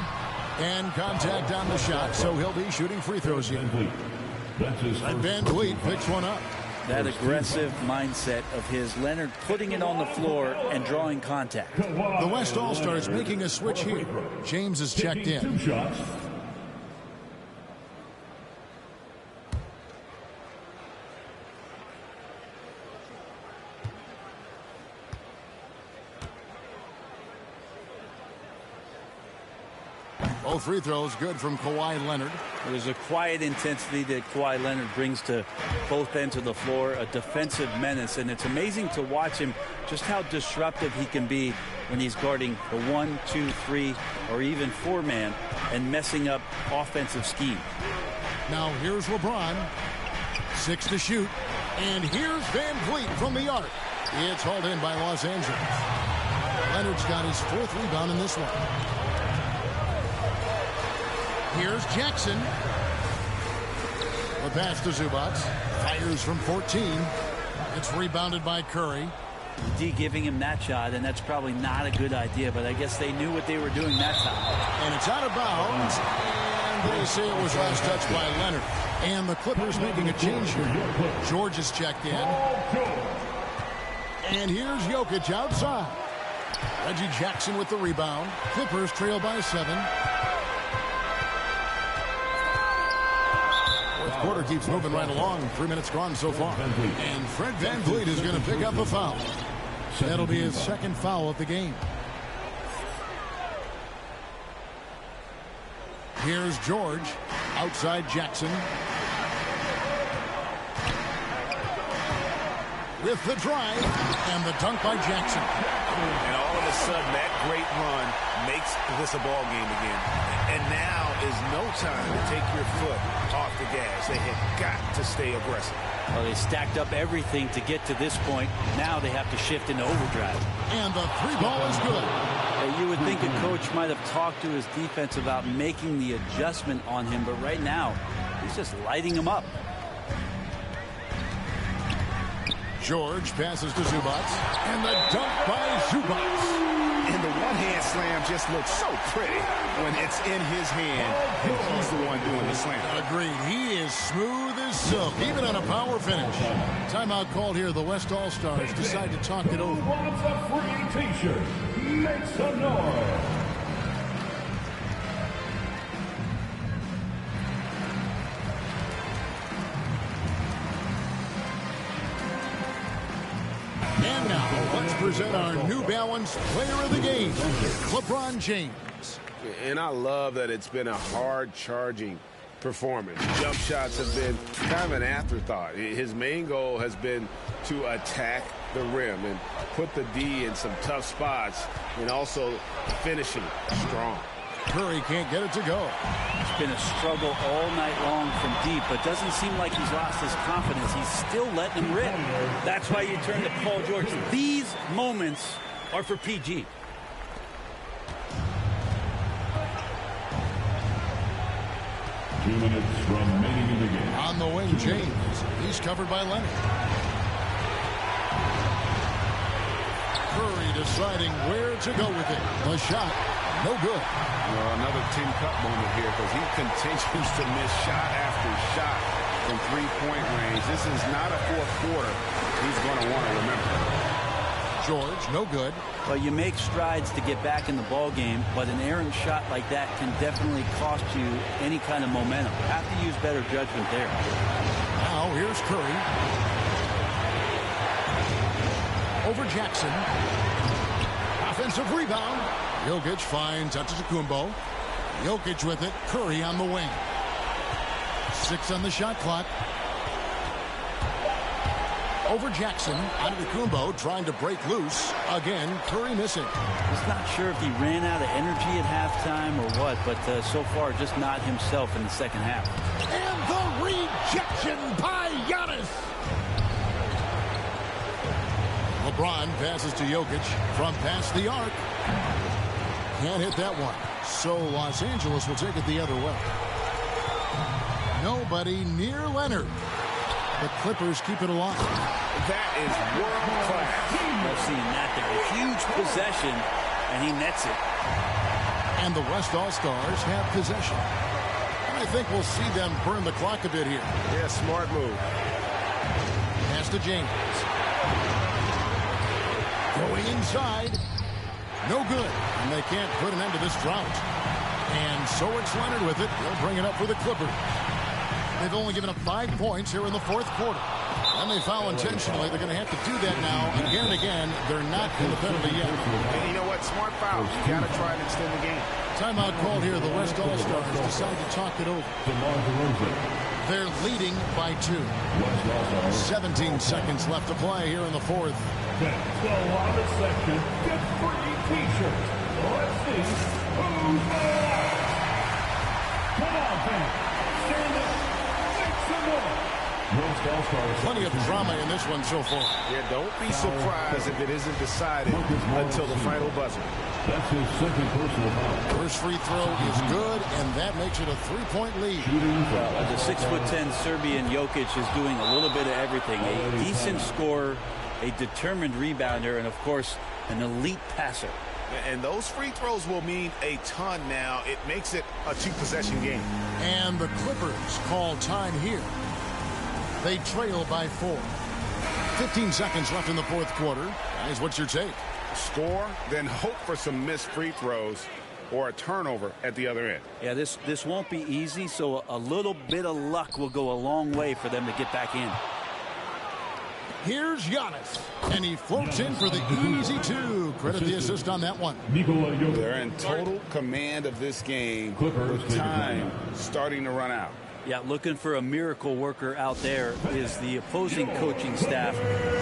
and contact on the shot, so he'll be shooting free throws here. And Van Vliet picks one up. That aggressive mindset of his, Leonard putting it on the floor and drawing contact. The West All-Stars making a switch here. James is checked in. 2 shots. Both free throws good from Kawhi Leonard. There's a quiet intensity that Kawhi Leonard brings to both ends of the floor, a defensive menace, and it's amazing to watch him, just how disruptive he can be when he's guarding the 1, 2, 3, or even 4-man and messing up offensive scheme. Now here's LeBron. 6 to shoot. And here's Van Vliet from the arc. It's hauled in by Los Angeles. Leonard's got his 4th rebound in this one. Here's Jackson. The pass to Zubac. Fires from 14. It's rebounded by Curry. D giving him that shot, and that's probably not a good idea, but I guess they knew what they were doing that time. And it's out of bounds. And they say it was last touched by Leonard. And the Clippers making a change here. George is checked in. And here's Jokic outside. Reggie Jackson with the rebound. Clippers trail by 7. Quarter keeps moving right along. 3 minutes gone so far. And Fred Van Vliet is going to pick up a foul. That'll be his 2nd foul of the game. Here's George. Outside Jackson. with the drive and the dunk by Jackson. And all of a sudden, that great run makes this a ball game again. And now is no time to take your foot off the gas. They have got to stay aggressive. Well, they stacked up everything to get to this point. Now they have to shift into overdrive. And the three ball is good. You would think a coach might have talked to his defense about making the adjustment on him, but right now, he's just lighting him up. George passes to Zubac, and the dunk by Zubac. And the one-hand slam just looks so pretty when it's in his hand, and he's the one doing the slam. Agreed. He is smooth as silk, even on a power finish. Timeout called here. The West All-Stars decide to talk it over. Who wants a free T-shirt? Make some noise. And now, let's present our New Balance Player of the Game, LeBron James. And I love that it's been a hard-charging performance. Jump shots have been kind of an afterthought. His main goal has been to attack the rim and put the D in some tough spots and also finishing strong. Curry can't get it to go. It's been a struggle all night long from deep, but doesn't seem like he's lost his confidence. He's still letting him rip. That's why you turn to Paul George. These moments are for PG. Two minutes remaining in the game. On the wing, James. He's covered by Leonard. Curry deciding where to go with it. The shot, no good. Well, another tin cup moment here because he continues to miss shot after shot from three-point range. This is not a fourth quarter he's going to want to remember. George, no good. Well, you make strides to get back in the ball game, but an errant shot like that can definitely cost you any kind of momentum. Have to use better judgment there. Now, here's Curry. Over Jackson. Offensive rebound. Jokic finds Antetokounmpo. Jokic with it. Curry on the wing. 6 on the shot clock. Over Jackson. Antetokounmpo trying to break loose. Again, Curry missing. He's not sure if he ran out of energy at halftime or what, but so far just not himself in the second half. And the rejection by Giannis. LeBron passes to Jokic from past the arc. Can't hit that one. So Los Angeles will take it the other way. Nobody near Leonard. The Clippers keep it alive. That is world class. I've seen that there. A huge possession, and he nets it. And the West All-Stars have possession. And I think we'll see them burn the clock a bit here. Yeah, smart move. Pass to James. Going inside. No good. And they can't put an end to this drought. And so it's Leonard with it. He'll bring it up for the Clippers. They've only given up 5 points here in the fourth quarter. And they foul intentionally. They're going to have to do that now. Again and again, they're not in the penalty yet. And you know what? Smart foul. You got to try and extend the game. Timeout called here. The West All-Stars decide to talk it over. They're leading by 2. 17 seconds left to play here in the fourth. That's the longest section. Get free T-shirts. Let's see who's next. Come on, fans. Stand up. Make some noise. Plenty of drama in this one so far. Yeah, don't be surprised if it isn't decided until the final buzzer. That's his second personal foul. First free throw is good, and that makes it a 3-point lead. The 6'10" Serbian Jokic is doing a little bit of everything. A decent scorer, a determined rebounder, and of course, an elite passer. And those free throws will mean a ton now. It makes it a 2-possession game. And the Clippers call time here. They trail by 4. 15 seconds left in the fourth quarter. Guys, what's your take? Score, then hope for some missed free throws or a turnover at the other end. Yeah, this won't be easy, so a little bit of luck will go a long way for them to get back in. Here's Giannis, and he floats in for the easy 2. Credit the assist on that one. They're in total command of this game with time starting to run out. Yeah, looking for a miracle worker out there is the opposing coaching staff.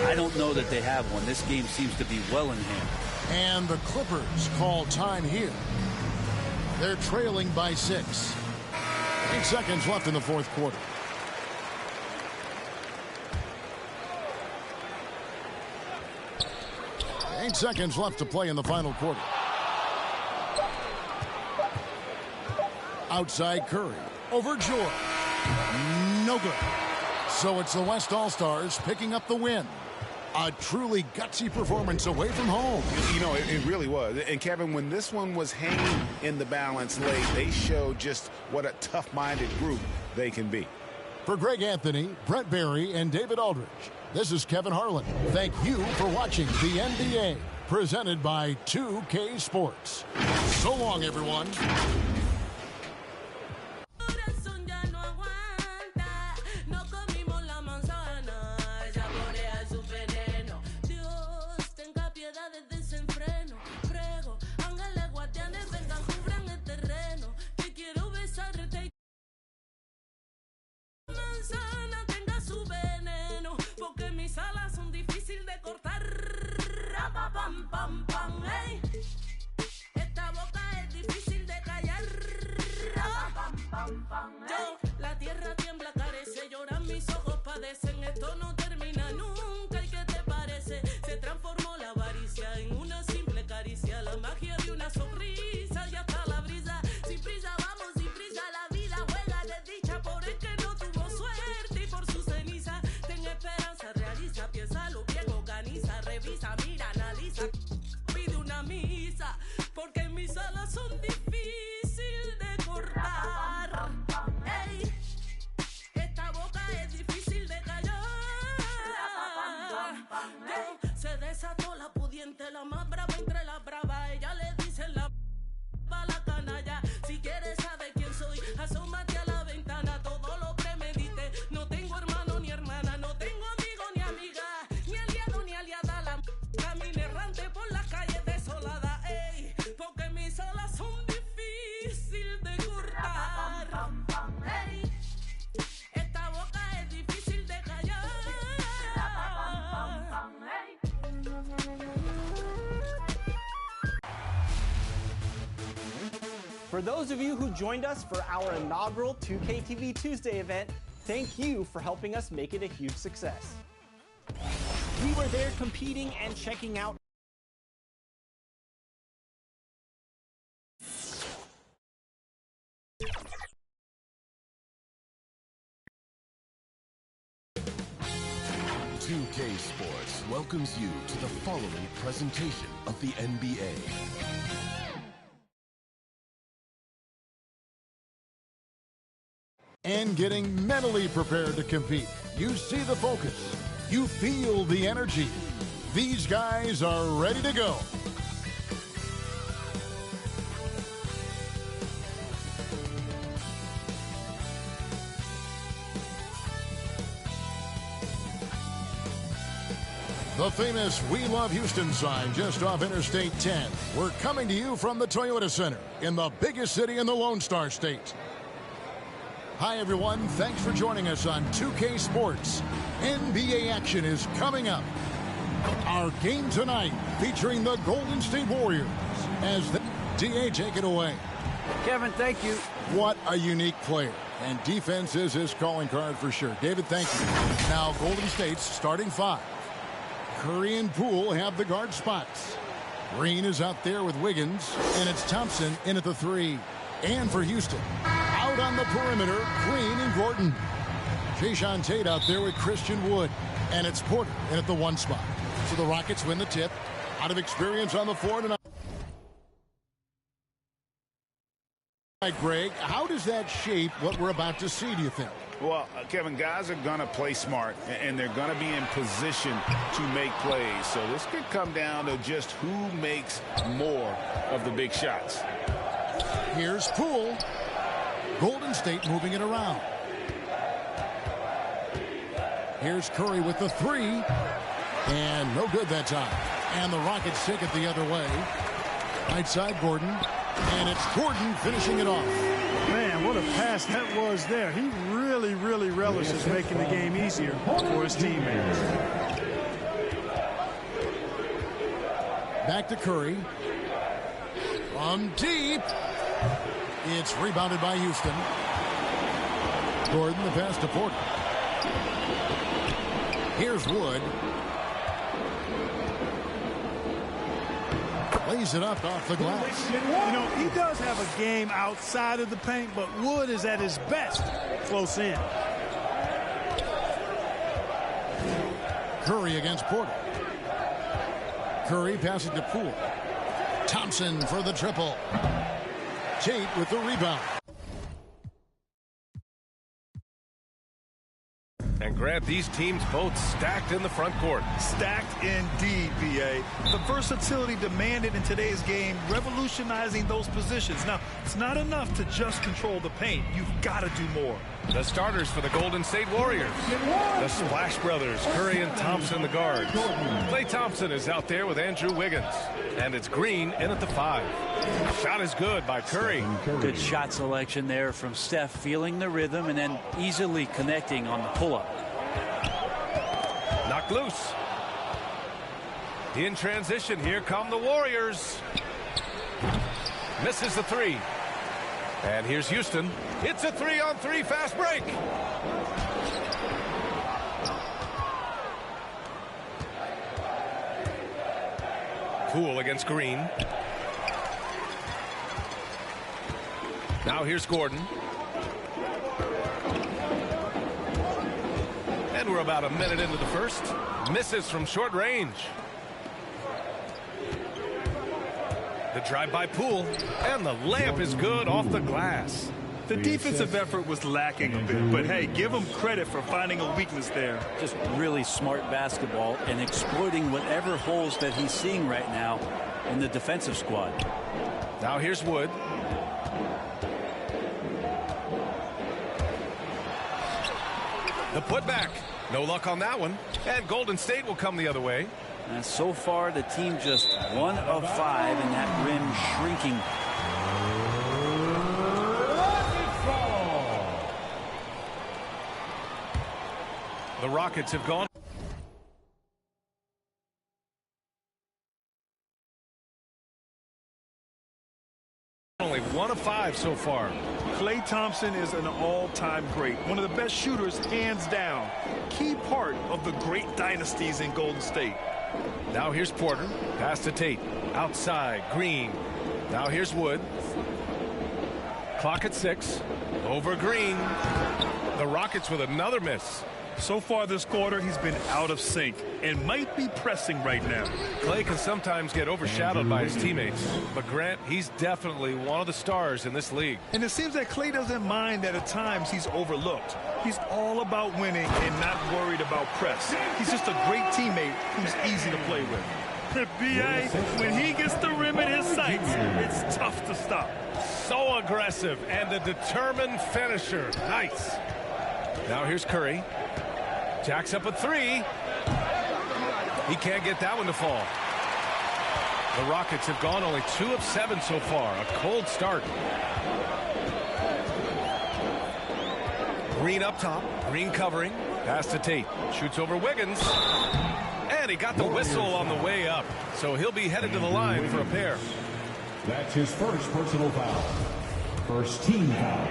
I don't know that they have one. This game seems to be well in hand. And the Clippers call time here. They're trailing by 6. 8 seconds left in the fourth quarter. Eight seconds left to play in the final quarter. Outside Curry. Over George. No good. So it's the West All-Stars picking up the win. A truly gutsy performance away from home. You know, it really was. And, Kevin, when this one was hanging in the balance late, they showed just what a tough-minded group they can be. For Greg Anthony, Brent Barry, and David Aldridge, this is Kevin Harlan. Thank you for watching the NBA, presented by 2K Sports. So long, everyone. La tierra tiembla, carece, lloran mis ojos, padecen, esto no termina nunca. ¿Y qué te parece? Se transformó la avaricia en una simple caricia, la magia de una sonrisa y hasta la brisa. Sin prisa vamos, sin prisa la vida juega de dicha por el que no tuvo suerte y por su ceniza. Ten esperanza, realiza, piénsalo bien, organiza, revisa, mira, analiza, pide una misa, porque mis alas son difíciles de cortar. Ey, esta boca es difícil de callar. Se desató la pudiente, la más brava entre las bravas. Ella le dice la canalla. Si quieres saber quién soy, asómate a la ventana. Todo lo premedité. No tengo hermano ni hermana, no tengo amigo ni amiga, ni aliado ni aliada. La camina errante por las calles desoladas. Ey, porque mis alas son difíciles de cortar. Ey, esta boca es difícil de callar. For those of you who joined us for our inaugural 2K TV Tuesday event, thank you for helping us make it a huge success. We were there competing and checking out .2K Sports welcomes you to the following presentation of the NBA. And getting mentally prepared to compete. You see the focus. You feel the energy. These guys are ready to go. The famous We Love Houston sign just off Interstate 10. We're coming to you from the Toyota Center in the biggest city in the Lone Star State. Hi, everyone. Thanks for joining us on 2K Sports. NBA action is coming up. Our game tonight featuring the Golden State Warriors as the DA take it away. Kevin, thank you. What a unique player. And defense is his calling card for sure. David, thank you. Now, Golden State's starting five. Curry and Poole have the guard spots. Green is out there with Wiggins, and it's Thompson in at the three. And for Houston, out on the perimeter, Green and Gordon. Jae'Sean Tate out there with Christian Wood, and it's Porter in at the one spot. So the Rockets win the tip. Out of experience on the floor tonight. Greg, how does that shape what we're about to see, do you think? Well, Kevin, guys are going to play smart, and they're going to be in position to make plays. So this could come down to just who makes more of the big shots. Here's Poole. Golden State moving it around. Here's Curry with the three. And no good that time. And the Rockets take it the other way. Right side, Gordon. And it's Gordon finishing it off. Man, what a pass that was there. He really, really relishes making the game easier for his teammates. Back to Curry. From deep. It's rebounded by Houston. Gordon, the pass to Porter. Here's Wood. Lays it up off the glass. You know, he does have a game outside of the paint, but Wood is at his best close in. Curry against Porter. Curry passing to Poole. Thompson for the triple. Tate with the rebound. And Grant, these teams both stacked in the front court. Stacked indeed, B.A. The versatility demanded in today's game, revolutionizing those positions. Now, it's not enough to just control the paint. You've got to do more. The starters for the Golden State Warriors. The Splash Brothers, Curry and Thompson, the guards. Klay Thompson is out there with Andrew Wiggins. And it's Green in at the 5. Shot is good by Curry. Good shot selection there from Steph, feeling the rhythm and then easily connecting on the pull-up. Knocked loose. In transition, here come the Warriors. Misses the 3. And here's Houston. It's a 3-on-3 fast break. Poole against Green. Now here's Gordon. And we're about a minute into the first. Misses from short range. The drive by Poole. And the layup is good off the glass. The defensive effort was lacking a bit, but hey, give him credit for finding a weakness there. Just really smart basketball and exploiting whatever holes that he's seeing right now in the defensive squad. Now here's Wood. The putback. No luck on that one. And Golden State will come the other way. And so far, the team just 1 of 5 and that rim shrinking. The Rockets have gone. Only 1 of 5 so far. Klay Thompson is an all-time great. One of the best shooters, hands down. Key part of the great dynasties in Golden State. Now here's Porter. Pass to Tate. Outside. Green. Now here's Wood. Clock at 6. Over Green. The Rockets with another miss. So far this quarter, he's been out of sync and might be pressing right now. Klay can sometimes get overshadowed by his teammates, but Grant, he's definitely one of the stars in this league. And it seems that Klay doesn't mind that at times he's overlooked. He's all about winning and not worried about press. He's just a great teammate who's easy to play with. B.A., when he gets the rim in his sights, it's tough to stop. So aggressive and a determined finisher. Nice. Now here's Curry. Jacks up a 3. He can't get that one to fall. The Rockets have gone only 2 of 7 so far. A cold start. Green up top. Green covering. Pass to Tate. Shoots over Wiggins. And he got the whistle on the way up. So he'll be headed to the line for a pair. That's his first personal foul. First team foul.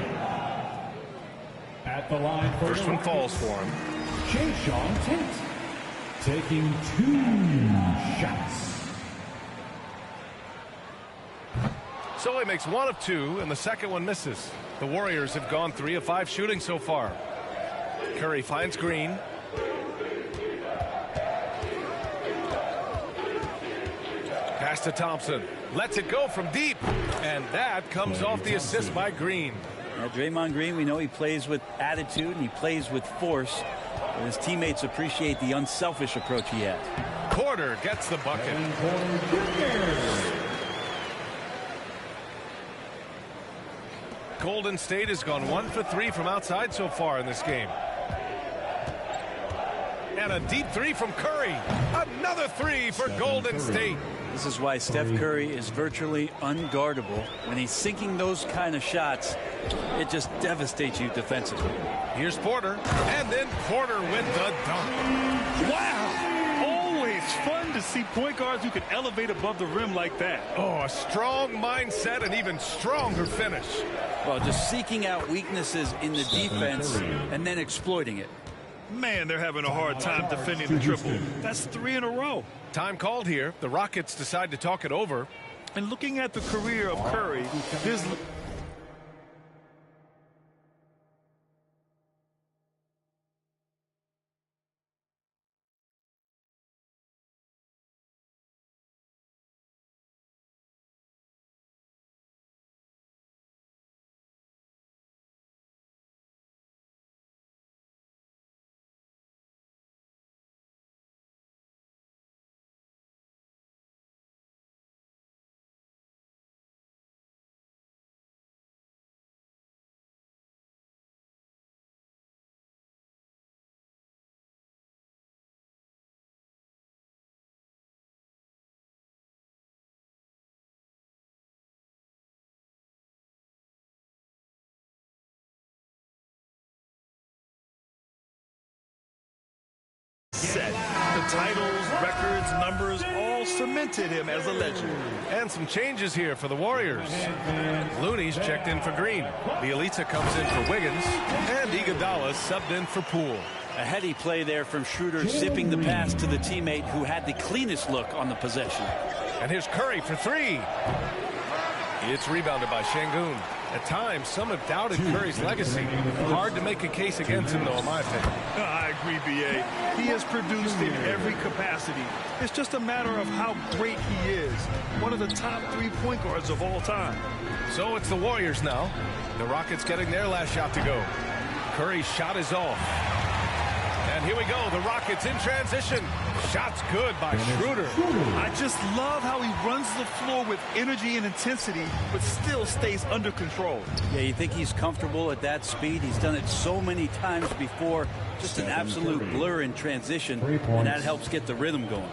At the line for first one falls for him. Jae'Sean Tate taking 2 shots. So he makes 1 of 2 and the second one misses. The Warriors have gone 3 of 5 shooting so far. Curry finds Green. Pass to Thompson. Lets it go from deep. And that comes off the assist by Green. Now, Draymond Green, we know he plays with attitude and he plays with force. And his teammates appreciate the unselfish approach he has. Porter gets the bucket. Golden State has gone 1 for 3 from outside so far in this game. And a deep 3 from Curry. Another 3 for Golden State. This is why Steph Curry is virtually unguardable. When he's sinking those kind of shots, it just devastates you defensively. Here's Porter, and then Porter with the dunk. Wow! Always fun to see point guards who can elevate above the rim like that. Oh, a strong mindset and even stronger finish. Well, just seeking out weaknesses in the defense and then exploiting it. Man, they're having a hard time defending the triple. That's 3 in a row. Time called here. The Rockets decide to talk it over. And looking at the career of Curry, there's... set. The titles, records, numbers all cemented him as a legend. And some changes here for the Warriors. Looney's checked in for Green. Bielitsa comes in for Wiggins. And Iguodala subbed in for Poole. A heady play there from Schroeder, zipping the pass to the teammate who had the cleanest look on the possession. And here's Curry for 3. It's rebounded by Şengün. At times, some have doubted Curry's legacy. Hard to make a case against him, though, in my opinion. I agree, B.A. He has produced in every capacity. It's just a matter of how great he is. One of the top 3 point guards of all time. So it's the Warriors now. The Rockets getting their last shot to go. Curry's shot is off. And here we go, the Rockets in transition. Shots good by Schroeder. I just love how he runs the floor with energy and intensity, but still stays under control. Yeah, you think he's comfortable at that speed? He's done it so many times before. Just an absolute blur in transition, and that helps get the rhythm going.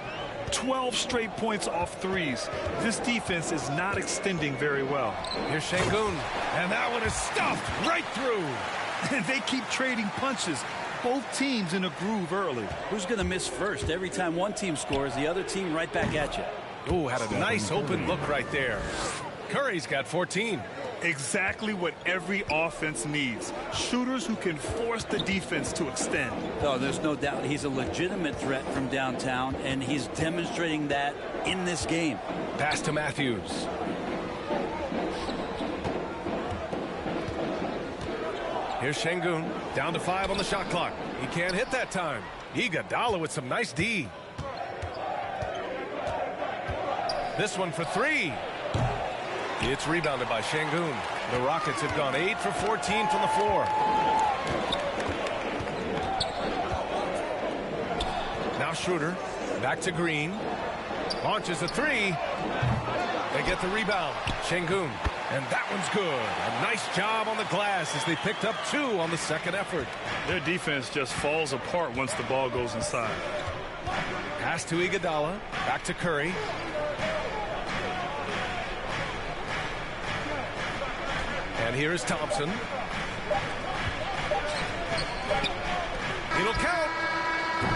12 straight points off threes. This defense is not extending very well. Here's Şengün, and that one is stuffed right through. And they keep trading punches. Both teams in a groove early. Who's going to miss first? Every time one team scores, the other team right back at you. Ooh, had a nice open look right there. Curry's got 14. Exactly what every offense needs. Shooters who can force the defense to extend. Oh, there's no doubt he's a legitimate threat from downtown, and he's demonstrating that in this game. Pass to Matthews. Here's Şengün, down to 5 on the shot clock. He can't hit that time. Iguodala with some nice D. This one for 3. It's rebounded by Şengün. The Rockets have gone 8 for 14 from the floor. Now Schroeder, back to Green. Launches a 3. They get the rebound. Şengün. And that one's good. A nice job on the glass as they picked up 2 on the second effort. Their defense just falls apart once the ball goes inside. Pass to Iguodala. Back to Curry. And here is Thompson. It'll count.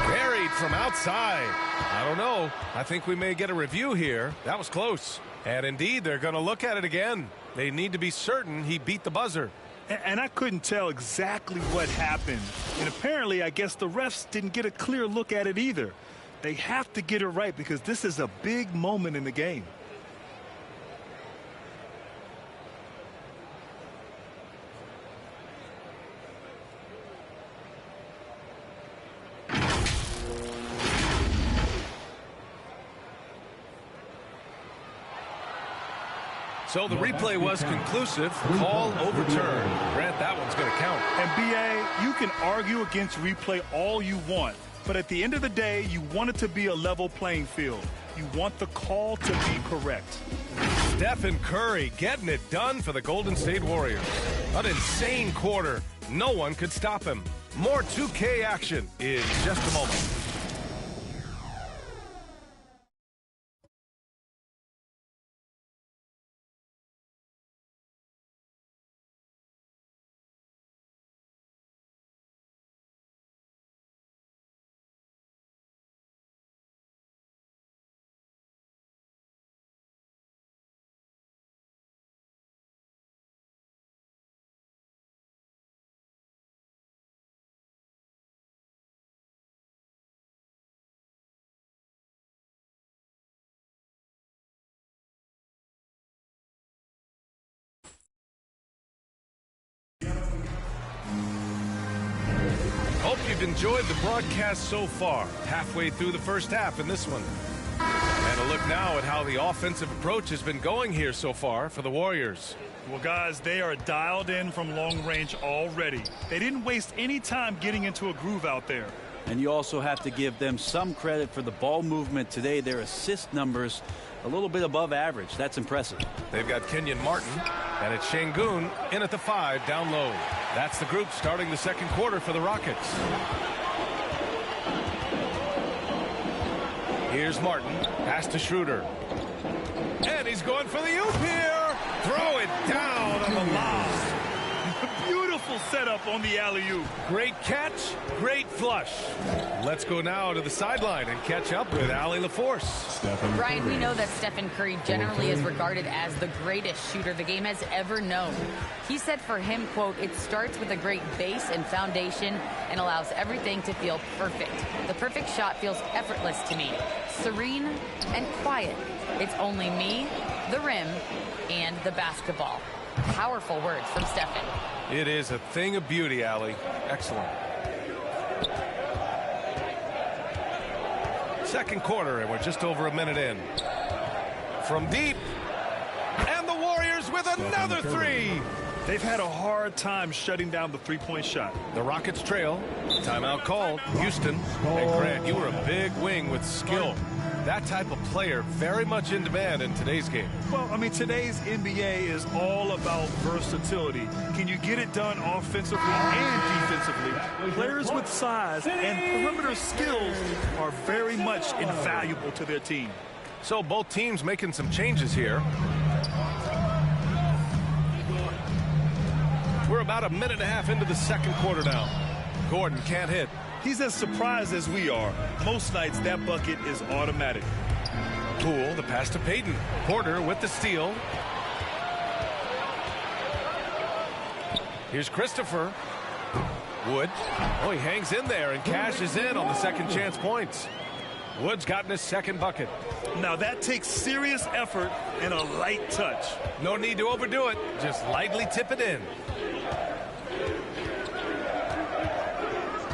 Buried from outside. I don't know. I think we may get a review here. That was close. And indeed, they're going to look at it again. They need to be certain he beat the buzzer. And I couldn't tell exactly what happened. And apparently, I guess the refs didn't get a clear look at it either. They have to get it right because this is a big moment in the game. So the replay was conclusive. Call overturned. Grant, that one's going to count. And B.A., you can argue against replay all you want, but at the end of the day, you want it to be a level playing field. You want the call to be correct. Stephen Curry getting it done for the Golden State Warriors. An insane quarter. No one could stop him. More 2K action in just a moment. Hope you've enjoyed the broadcast so far. Halfway through the first half in this one. And a look now at how the offensive approach has been going here so far for the Warriors. Well, guys, they are dialed in from long range already. They didn't waste any time getting into a groove out there. And you also have to give them some credit for the ball movement today. Their assist numbers a little bit above average. That's impressive. They've got Kenyon Martin, and it's Şengün in at the 5 down low. That's the group starting the second quarter for the Rockets. Here's Martin, pass to Schroeder. And he's going for the oop here. Throw it down on the lob. Beautiful setup on the alley-oop. Great catch, great flush. Let's go now to the sideline and catch up with Allie LaForce. Brian, we know that Stephen Curry generally is regarded as the greatest shooter the game has ever known. He said for him, quote, "It starts with a great base and foundation and allows everything to feel perfect. The perfect shot feels effortless to me, serene and quiet. It's only me, the rim, and the basketball." Powerful words from Stephen. It is a thing of beauty, Allie. Excellent. Second quarter, and we're just over a minute in. From deep, and the Warriors with another three. They've had a hard time shutting down the three-point shot. The Rockets trail. Timeout called. Houston. And Grant, you were a big wing with skill. That type of player very much in demand in today's game. Well, I mean, today's NBA is all about versatility. Can you get it done offensively and defensively? Players with size and perimeter skills are very much invaluable to their team. So both teams making some changes here. We're about a minute and a half into the second quarter now. Gordon can't hit. He's as surprised as we are. Most nights that bucket is automatic. Poole, the pass to Payton. Porter with the steal. Here's Christopher. Wood. Oh, he hangs in there and cashes in on the second chance points. Wood's gotten his second bucket. Now that takes serious effort and a light touch. No need to overdo it. Just lightly tip it in.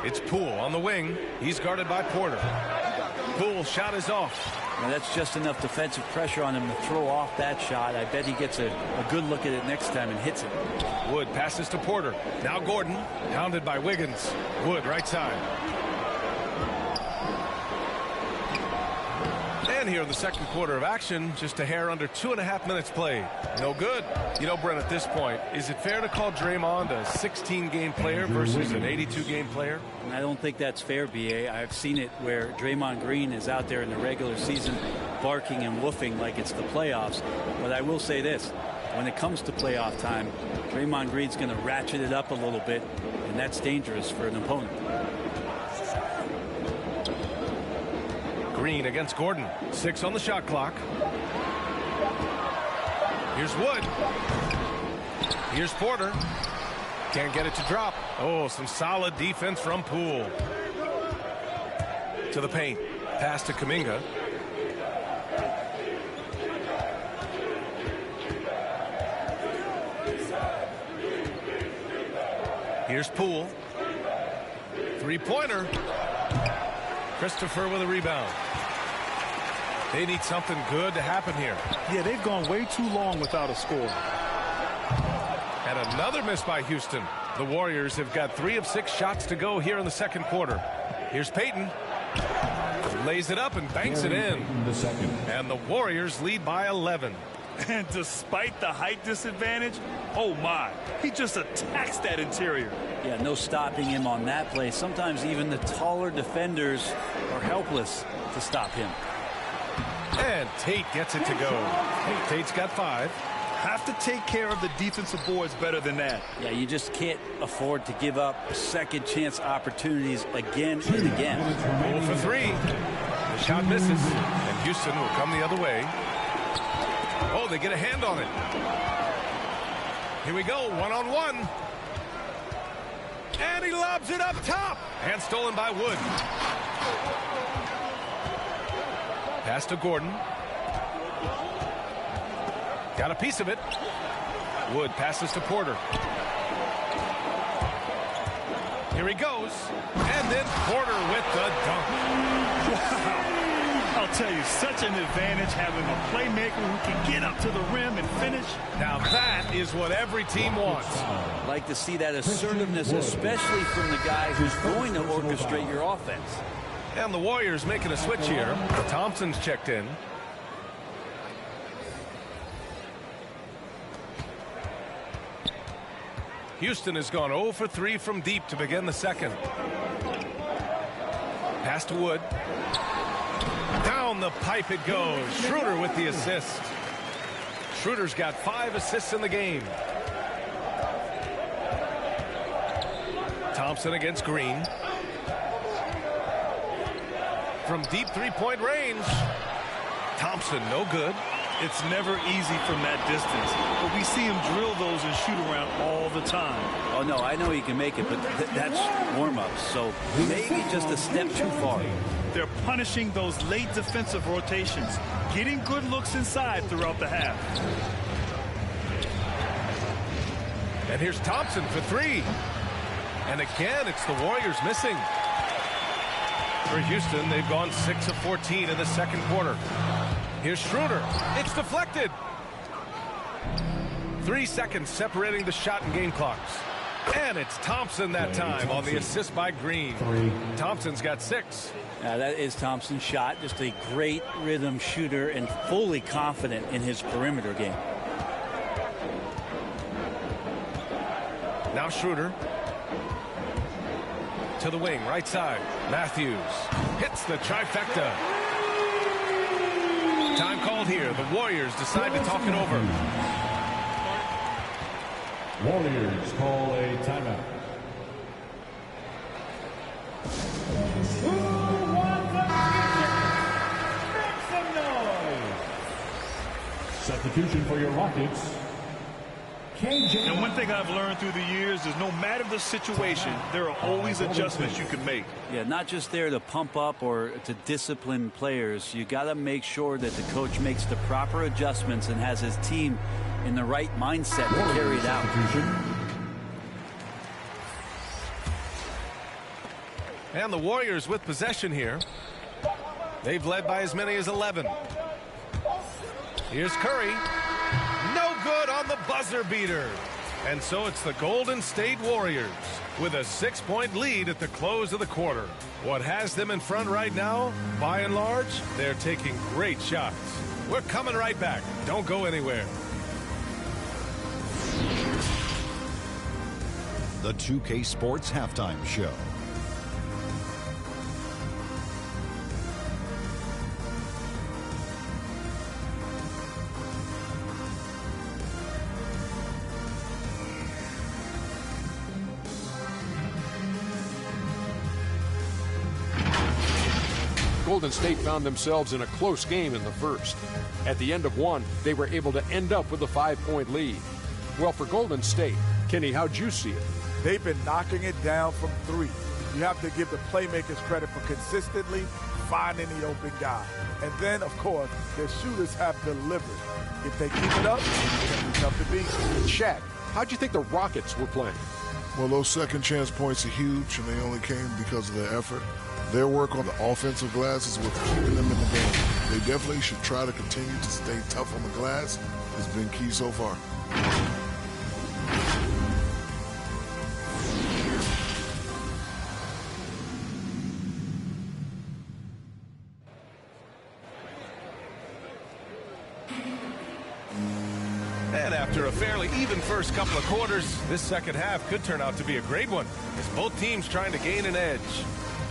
It's Poole on the wing. He's guarded by Porter. Poole's shot is off. Now that's just enough defensive pressure on him to throw off that shot. I bet he gets a good look at it next time and hits it. Wood passes to Porter. Now Gordon, hounded by Wiggins. Wood right side. And here in the second quarter of action, just a hair under 2.5 minutes played. No good. You know, Brent, at this point, is it fair to call Draymond a 16-game player versus an 82-game player? I don't think that's fair, B.A. I've seen it where Draymond Green is out there in the regular season barking and woofing like it's the playoffs. But I will say this. When it comes to playoff time, Draymond Green's going to ratchet it up a little bit, and that's dangerous for an opponent. Green against Gordon. 6 on the shot clock. Here's Wood. Here's Porter. Can't get it to drop. Oh, some solid defense from Poole. To the paint. Pass to Kuminga. Here's Poole. Three-pointer. Christopher with a rebound. They need something good to happen here. Yeah, they've gone way too long without a score. And another miss by Houston. The Warriors have got 3 of 6 shots to go here in the second quarter. Here's Payton. Lays it up and banks it in. And the Warriors lead by 11. And despite the height disadvantage, oh my, he just attacks that interior. Yeah, no stopping him on that play. Sometimes even the taller defenders are helpless to stop him. And Tate gets it to go. Tate's got 5. Have to take care of the defensive boards better than that. Yeah, you just can't afford to give up second chance opportunities again and again. 0 for 3. The shot misses, and Houston will come the other way. Oh, they get a hand on it. Here we go, one-on-one. And he lobs it up top. And stolen by Wood. Pass to Gordon. Got a piece of it. Wood passes to Porter. Here Here he goes. And then Porter with the dunk. Wow. I'll tell you, such an advantage having a playmaker who can get up to the rim and finish. Now that is what every team wants. Like to see that assertiveness, especially from the guy who's going to orchestrate your offense. And the Warriors making a switch here. Thompson's checked in. Houston has gone 0 for 3 from deep to begin the second. Pass to Wood. Down the pipe it goes. Schroeder with the assist. Schroeder's got 5 assists in the game. Thompson against Green. From deep three-point range. Thompson, no good. It's never easy from that distance, but we see him drill those and shoot around all the time. Oh, no, I know he can make it, but that's warm-ups, so maybe just a step too far. They're punishing those late defensive rotations, getting good looks inside throughout the half. And here's Thompson for 3. And again, it's the Warriors missing. For Houston, they've gone 6 of 14 in the second quarter. Here's Schroeder. It's deflected. 3 seconds separating the shot and game clocks. And it's Thompson that time on the assist by Green. Thompson's got 6. That is Thompson's shot. Just a great rhythm shooter and fully confident in his perimeter game. Now Schroeder. To the wing, right side. Matthews hits the trifecta. Time called here. The Warriors decide to talk it over. Warriors call a timeout. Who wants a Make some noise. Substitution for your Rockets. And one thing I've learned through the years is no matter the situation, there are always adjustments you can make. Yeah, not just there to pump up or to discipline players. You got to make sure that the coach makes the proper adjustments and has his team in the right mindset to carry it out. And the Warriors with possession here. They've led by as many as 11. Here's Curry. No good on the buzzer beater. And so it's the Golden State Warriors with a 6-point lead at the close of the quarter. What has them in front right now? By and large, they're taking great shots. We're coming right back. Don't go anywhere. The 2K Sports Halftime Show. Golden State found themselves in a close game in the first. At the end of one, they were able to end up with a 5-point lead. Well, for Golden State, Kenny, how'd you see it? They've been knocking it down from 3. You have to give the playmakers credit for consistently finding the open guy. And then, of course, their shooters have delivered. If they keep it up, it's going to be tough to beat. Shaq, how'd you think the Rockets were playing? Well, those second chance points are huge, and they only came because of their effort. Their work on the offensive glass is what's keeping them in the game. They definitely should try to continue to stay tough on the glass. It's been key so far. And after a fairly even first couple of quarters, this second half could turn out to be a great one as both teams trying to gain an edge.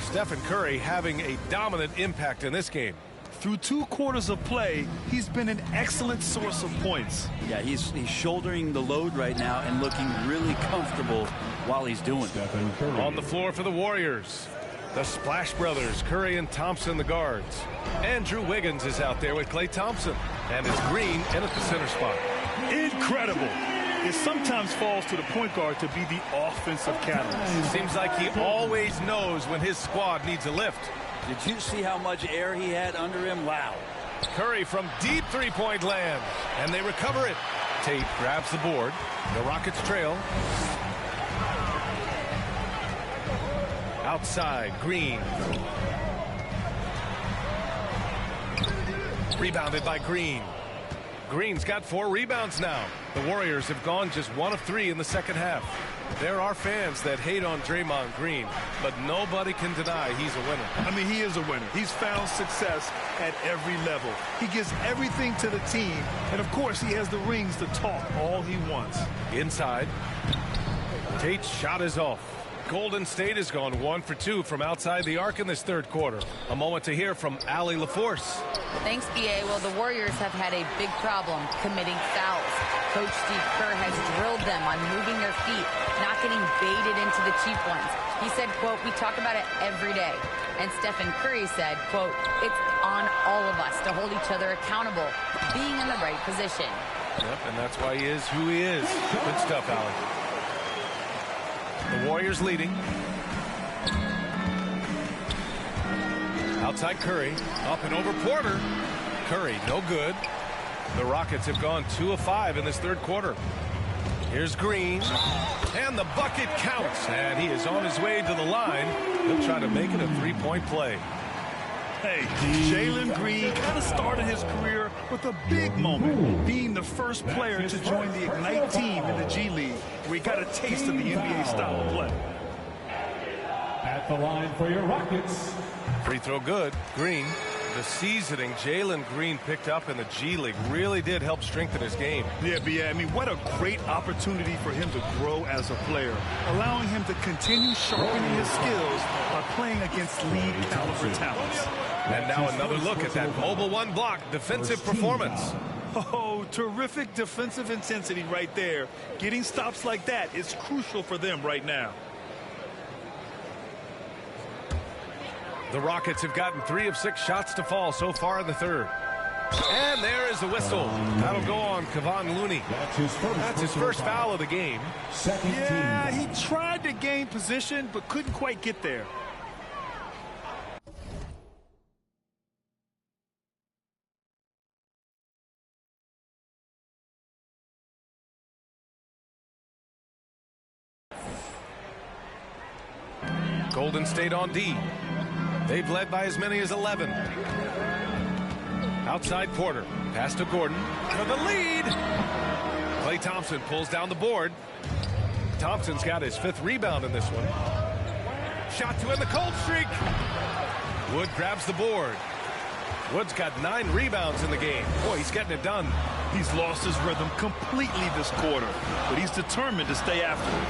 Stephen Curry having a dominant impact in this game. Through 2 quarters of play, he's been an excellent source of points. Yeah, he's shouldering the load right now and looking really comfortable while he's doing it. On the floor for the Warriors, the Splash Brothers, Curry and Thompson, the guards. Andrew Wiggins is out there with Klay Thompson. And it's Green in at the center spot. Incredible. It sometimes falls to the point guard to be the offensive catalyst. Seems like he always knows when his squad needs a lift. Did you see how much air he had under him? Wow. Curry from deep three-point land, and they recover it. Tate grabs the board. The Rockets trail. Outside, Green. Rebounded by Green. Green's got 4 rebounds now. The Warriors have gone just 1 of 3 in the second half. There are fans that hate on Draymond Green, but nobody can deny he's a winner. I mean, he is a winner. He's found success at every level. He gives everything to the team, and of course, he has the rings to talk all he wants. Inside. Tate's shot is off. Golden State has gone 1 for 2 from outside the arc in this third quarter. A moment to hear from Allie LaForce. Thanks, B.A. Well, the Warriors have had a big problem committing fouls. Coach Steve Kerr has drilled them on moving their feet, not getting baited into the cheap ones. He said, quote, "We talk about it every day." And Stephen Curry said, quote, "It's on all of us to hold each other accountable, being in the right position." Yep, and that's why he is who he is. Good stuff, Allie. The Warriors leading. Outside Curry. Up and over Porter. Curry, no good. The Rockets have gone 2 of 5 in this third quarter. Here's Green. And the bucket counts. And he is on his way to the line. He'll try to make it a 3-point play. Hey, Jalen Green kind of started his career with a big moment, being the first player to join the Ignite team in the G League, where he got a taste of the NBA style of play. At the line for your Rockets. Free throw good. Green. The seasoning Jalen Green picked up in the G League really did help strengthen his game. Yeah, I mean, what a great opportunity for him to grow as a player, allowing him to continue sharpening his skills by playing against league caliber talents. And now another look at that mobile 1 block defensive performance. Oh, terrific defensive intensity right there. Getting stops like that is crucial for them right now. The Rockets have gotten 3 of 6 shots to fall so far in the third. And there is the whistle. That'll go on Kevon Looney. That's his first foul of the game. Yeah, he tried to gain position, but couldn't quite get there. Golden State on D. They've led by as many as 11. Outside Porter. Pass to Gordon for the lead. Klay Thompson pulls down the board. Thompson's got his 5th rebound in this one. Shot to end the cold streak. Wood grabs the board. Wood's got 9 rebounds in the game. Boy, he's getting it done. He's lost his rhythm completely this quarter, but he's determined to stay after it.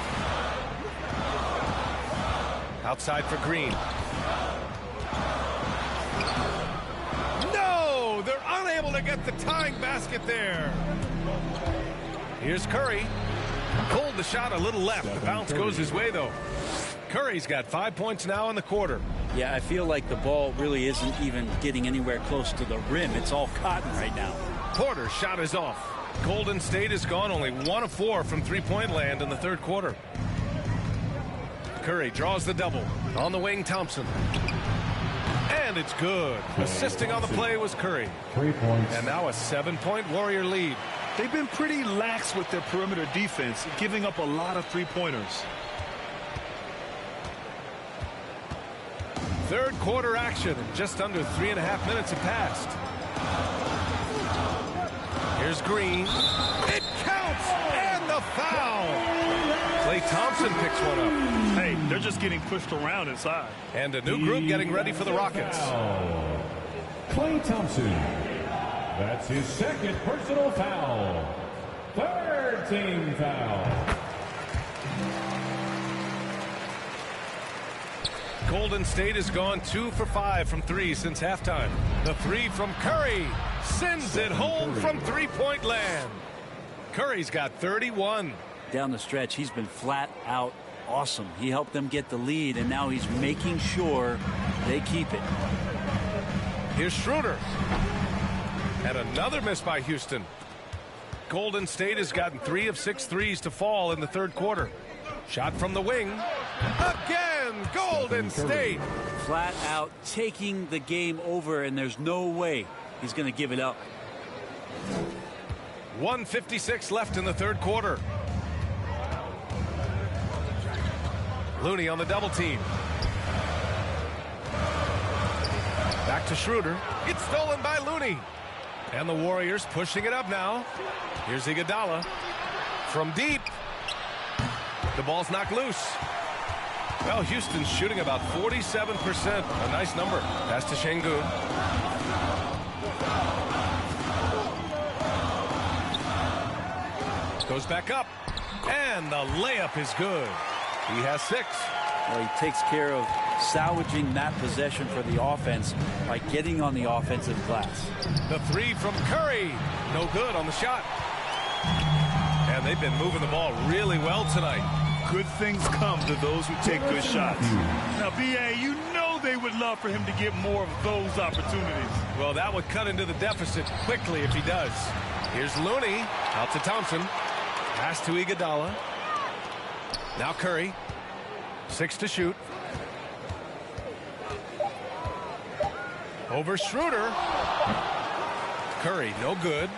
Outside for Green. No! They're unable to get the tying basket there. Here's Curry. Pulled the shot a little left. The bounce goes his way, though. Curry's got 5 points now in the quarter. Yeah, I feel like the ball really isn't even getting anywhere close to the rim. It's all cotton right now. Porter's shot is off. Golden State has gone only 1 of 4 from three-point land in the third quarter. Curry draws the double. On the wing, Thompson. And it's good. Assisting on the play was Curry. 3 points. And now a 7-point Warrior lead. They've been pretty lax with their perimeter defense, giving up a lot of three-pointers. Third quarter action. Just under 3.5 minutes have passed. Here's Green. It counts! And the foul! Klay Thompson picks one up. Hey, they're just getting pushed around inside. And a new group getting ready for the Rockets. Klay Thompson. That's his 2nd personal foul. 3rd team foul. Golden State has gone 2 for 5 from 3 since halftime. The 3 from Curry sends it home from three-point land. Curry's got 31. Down the stretch, he's been flat out awesome. He helped them get the lead, and now he's making sure they keep it. Here's Schroeder. And another miss by Houston. Golden State has gotten 3 of 6 threes to fall in the third quarter. Shot from the wing. Again, Golden State. Flat out taking the game over, and there's no way he's going to give it up. 1:56 left in the third quarter. Looney on the double team. to Schroeder. It's stolen by Looney. And the Warriors pushing it up now. Here's Iguodala. From deep. The ball's knocked loose. Well, Houston's shooting about 47%. A nice number. Pass to Şengün. Goes back up. And the layup is good. He has 6. Well, he takes care of salvaging that possession for the offense by getting on the offensive glass. The 3 from Curry. No good on the shot. And they've been moving the ball really well tonight. Good things come to those who take good shots. Now, B.A., you know they would love for him to get more of those opportunities. Well, that would cut into the deficit quickly if he does. Here's Looney. Out to Thompson. Pass to Iguodala. Now Curry. 6 to shoot. Over Schroeder. Curry, no good.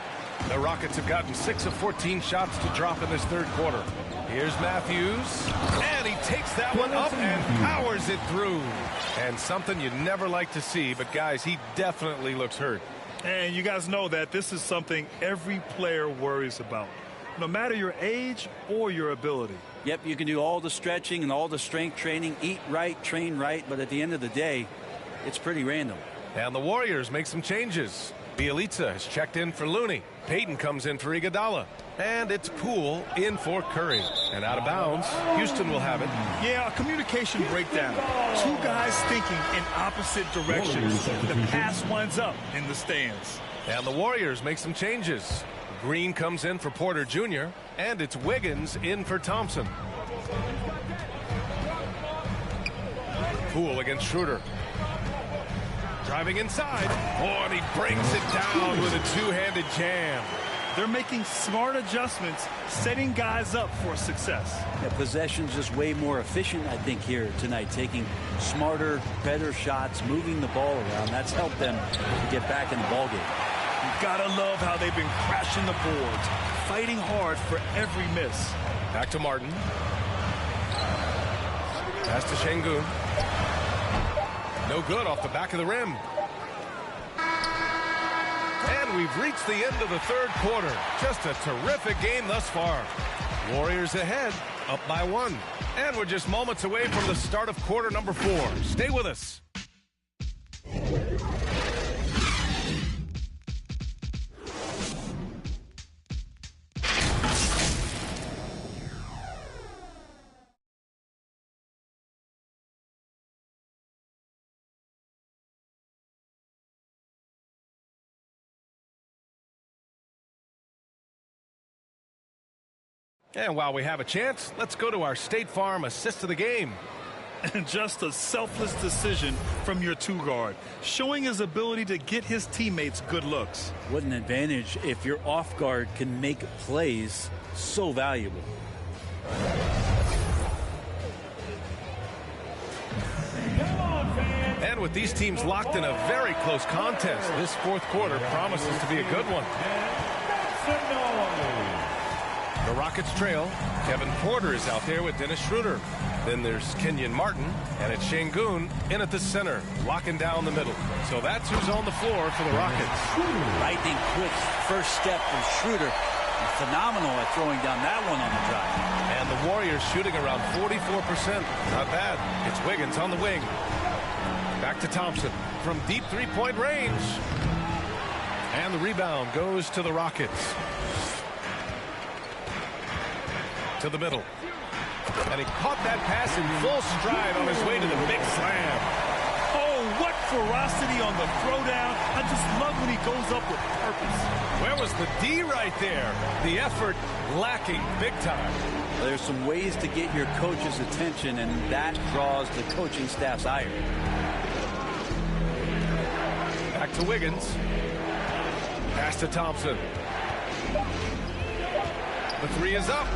The Rockets have gotten 6 of 14 shots to drop in this third quarter. Here's Matthews. And he takes that one up and powers it through. And something you never like to see, but guys, he definitely looks hurt. And you guys know that this is something every player worries about, no matter your age or your ability. Yep, you can do all the stretching and all the strength training, eat right, train right, but at the end of the day, it's pretty random. And the Warriors make some changes. Bjelica has checked in for Looney. Payton comes in for Iguodala. And it's Poole in for Curry. And out of bounds, Houston will have it. Yeah, a communication breakdown. 2 guys thinking in opposite directions. The pass winds up in the stands. And the Warriors make some changes. Green comes in for Porter Jr. And it's Wiggins in for Thompson. Poole against Schroeder. Driving inside. Oh, and he brings it down with a 2-handed jam. They're making smart adjustments, setting guys up for success. Yeah, possession's just way more efficient, I think, here tonight. Taking smarter, better shots, moving the ball around. That's helped them to get back in the ballgame. You gotta love how they've been crashing the boards, fighting hard for every miss. Back to Martin. Pass to Şengün. No good off the back of the rim. And we've reached the end of the third quarter. Just a terrific game thus far. Warriors ahead, up by 1. And we're just moments away from the start of quarter number 4. Stay with us. And while we have a chance, let's go to our State Farm assist of the game. And just a selfless decision from your 2-guard, showing his ability to get his teammates good looks. What an advantage if your off guard can make plays so valuable. And with these teams locked in a very close contest, this fourth quarter promises to be a good one. The Rockets trail. Kevin Porter is out there with Dennis Schroeder. Then there's Kenyon Martin, and it's Şengün in at the center, locking down the middle. So that's who's on the floor for the Rockets. Lightning quick first step from Schroeder. Phenomenal at throwing down that one on the drive. And the Warriors shooting around 44%. Not bad. It's Wiggins on the wing. Back to Thompson from deep three-point range. And the rebound goes to the Rockets. To the middle. And he caught that pass in full stride on his way to the big slam. Oh, what ferocity on the throwdown. I just love when he goes up with purpose. Where was the D right there? The effort lacking big time. There's some ways to get your coach's attention, and that draws the coaching staff's ire. Back to Wiggins. Pass to Thompson. The 3 is up.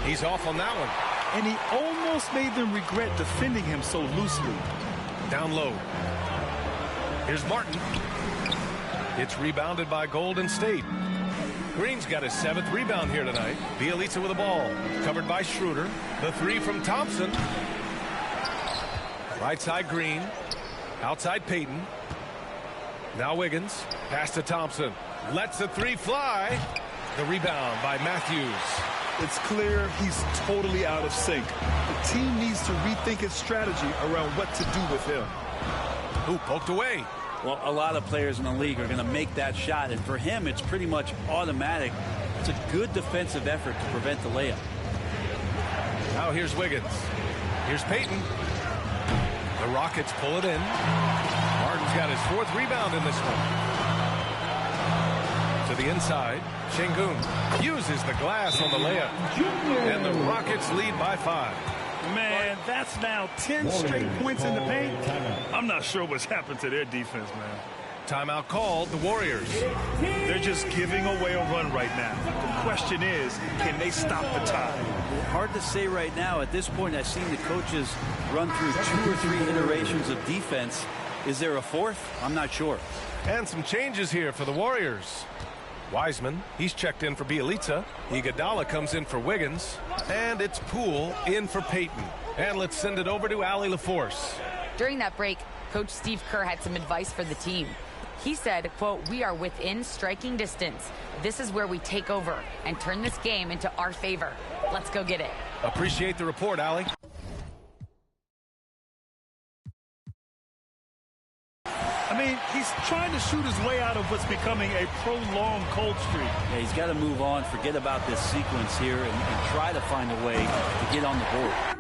He's off on that one. And he almost made them regret defending him so loosely. Down low. Here's Martin. It's rebounded by Golden State. Green's got his 7th rebound here tonight. Bjelica with the ball. Covered by Schroeder. The 3 from Thompson. Right side Green. Outside Payton. Now Wiggins. Pass to Thompson. Lets the three fly. The rebound by Matthews. It's clear he's totally out of sync. The team needs to rethink its strategy around what to do with him. Who poked away? Well, a lot of players in the league are going to make that shot, and for him, it's pretty much automatic. It's a good defensive effort to prevent the layup. Now here's Wiggins. Here's Payton. The Rockets pull it in. Harden's got his 4th rebound in this one. To the inside, Şengün uses the glass on the layup. And the Rockets lead by 5. Man, that's now 10 straight points in the paint. I'm not sure what's happened to their defense, man. Timeout called, the Warriors. They're just giving away a run right now. The question is, can they stop the tide? Hard to say right now. At this point, I've seen the coaches run through 2 or 3 iterations of defense. Is there a 4th? I'm not sure. And some changes here for the Warriors. Wiseman, he's checked in for Bjelica. Iguodala comes in for Wiggins. And it's Poole in for Payton. And let's send it over to Allie LaForce. During that break, Coach Steve Kerr had some advice for the team. He said, quote, "We are within striking distance. This is where we take over and turn this game into our favor. Let's go get it." Appreciate the report, Allie. I mean, he's trying to shoot his way out of what's becoming a prolonged cold streak. Yeah, he's got to move on, forget about this sequence here, and try to find a way to get on the board.